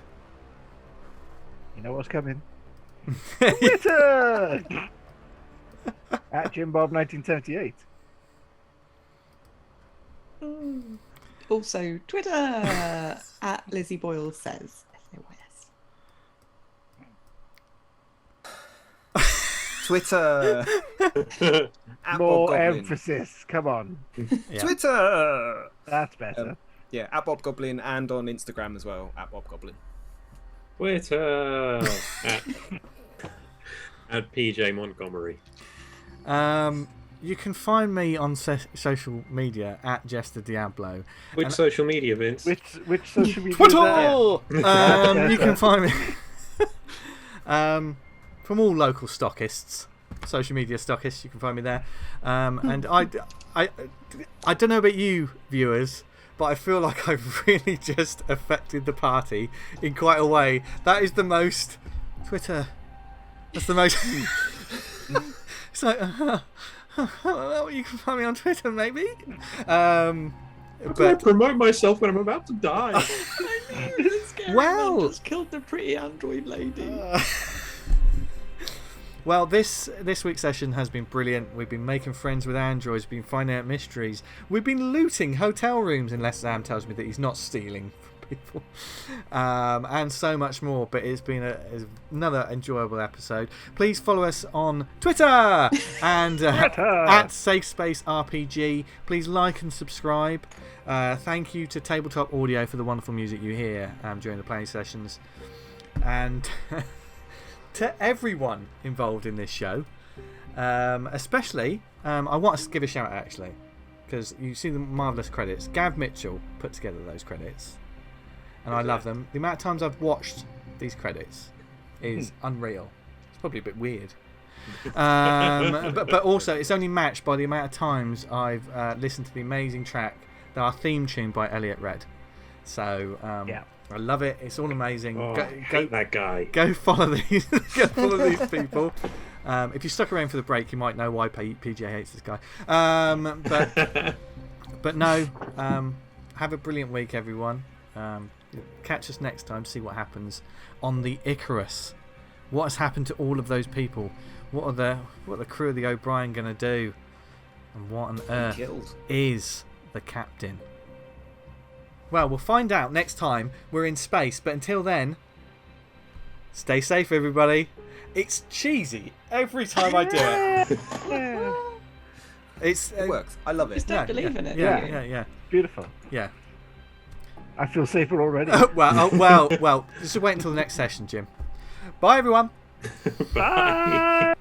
You know what's coming. Twitter! At JimBob1978. Also, Twitter at Lizzie Boyle says. Twitter. More emphasis. Come on. Yeah. Twitter. That's better. Yeah, at Bob Goblin, and on Instagram as well, at Bob Goblin. Twitter. at PJ Montgomery. You can find me on social media at Jester Diablo. Which social media, Vince? Which social media? Twitter! You can find me from all local stockists, social media stockists. You can find me there. And I don't know about you viewers, but I feel like I've really just affected the party in quite a way. That is the most Twitter. That's the most. It's like. You can find me on Twitter, maybe. How can I promote myself when I'm about to die? Well, just killed the pretty android lady. Well, this week's session has been brilliant. We've been making friends with androids, been finding out mysteries. We've been looting hotel rooms, unless Zam tells me that he's not stealing from people. And so much more. But it's been another enjoyable episode. Please follow us on Twitter and at Safe Space RPG. Please like and subscribe. Thank you to Tabletop Audio for the wonderful music you hear during the playing sessions. And... to everyone involved in this show, especially, I want to give a shout out actually, because you see the marvellous credits. Gav Mitchell put together those credits, and I love them. The amount of times I've watched these credits is unreal. It's probably a bit weird. But also, it's only matched by the amount of times I've listened to the amazing track, our theme tune by ELIOT Red. So, I love it. It's all amazing. I hate that guy. Go follow these. Go follow these people. If you stuck around for the break, you might know why PJ hates this guy. But no. Have a brilliant week, everyone. Catch us next time to see what happens on the Icarus. What has happened to all of those people? What are the crew of the O'Brien going to do? And what on earth is the captain? Well, we'll find out next time we're in space. But until then, stay safe, everybody. It's cheesy every time I do it. It works. I love it. Just don't believe in it. Yeah. Beautiful. Yeah. I feel safer already. Well. Just wait until the next session, Jim. Bye, everyone. Bye.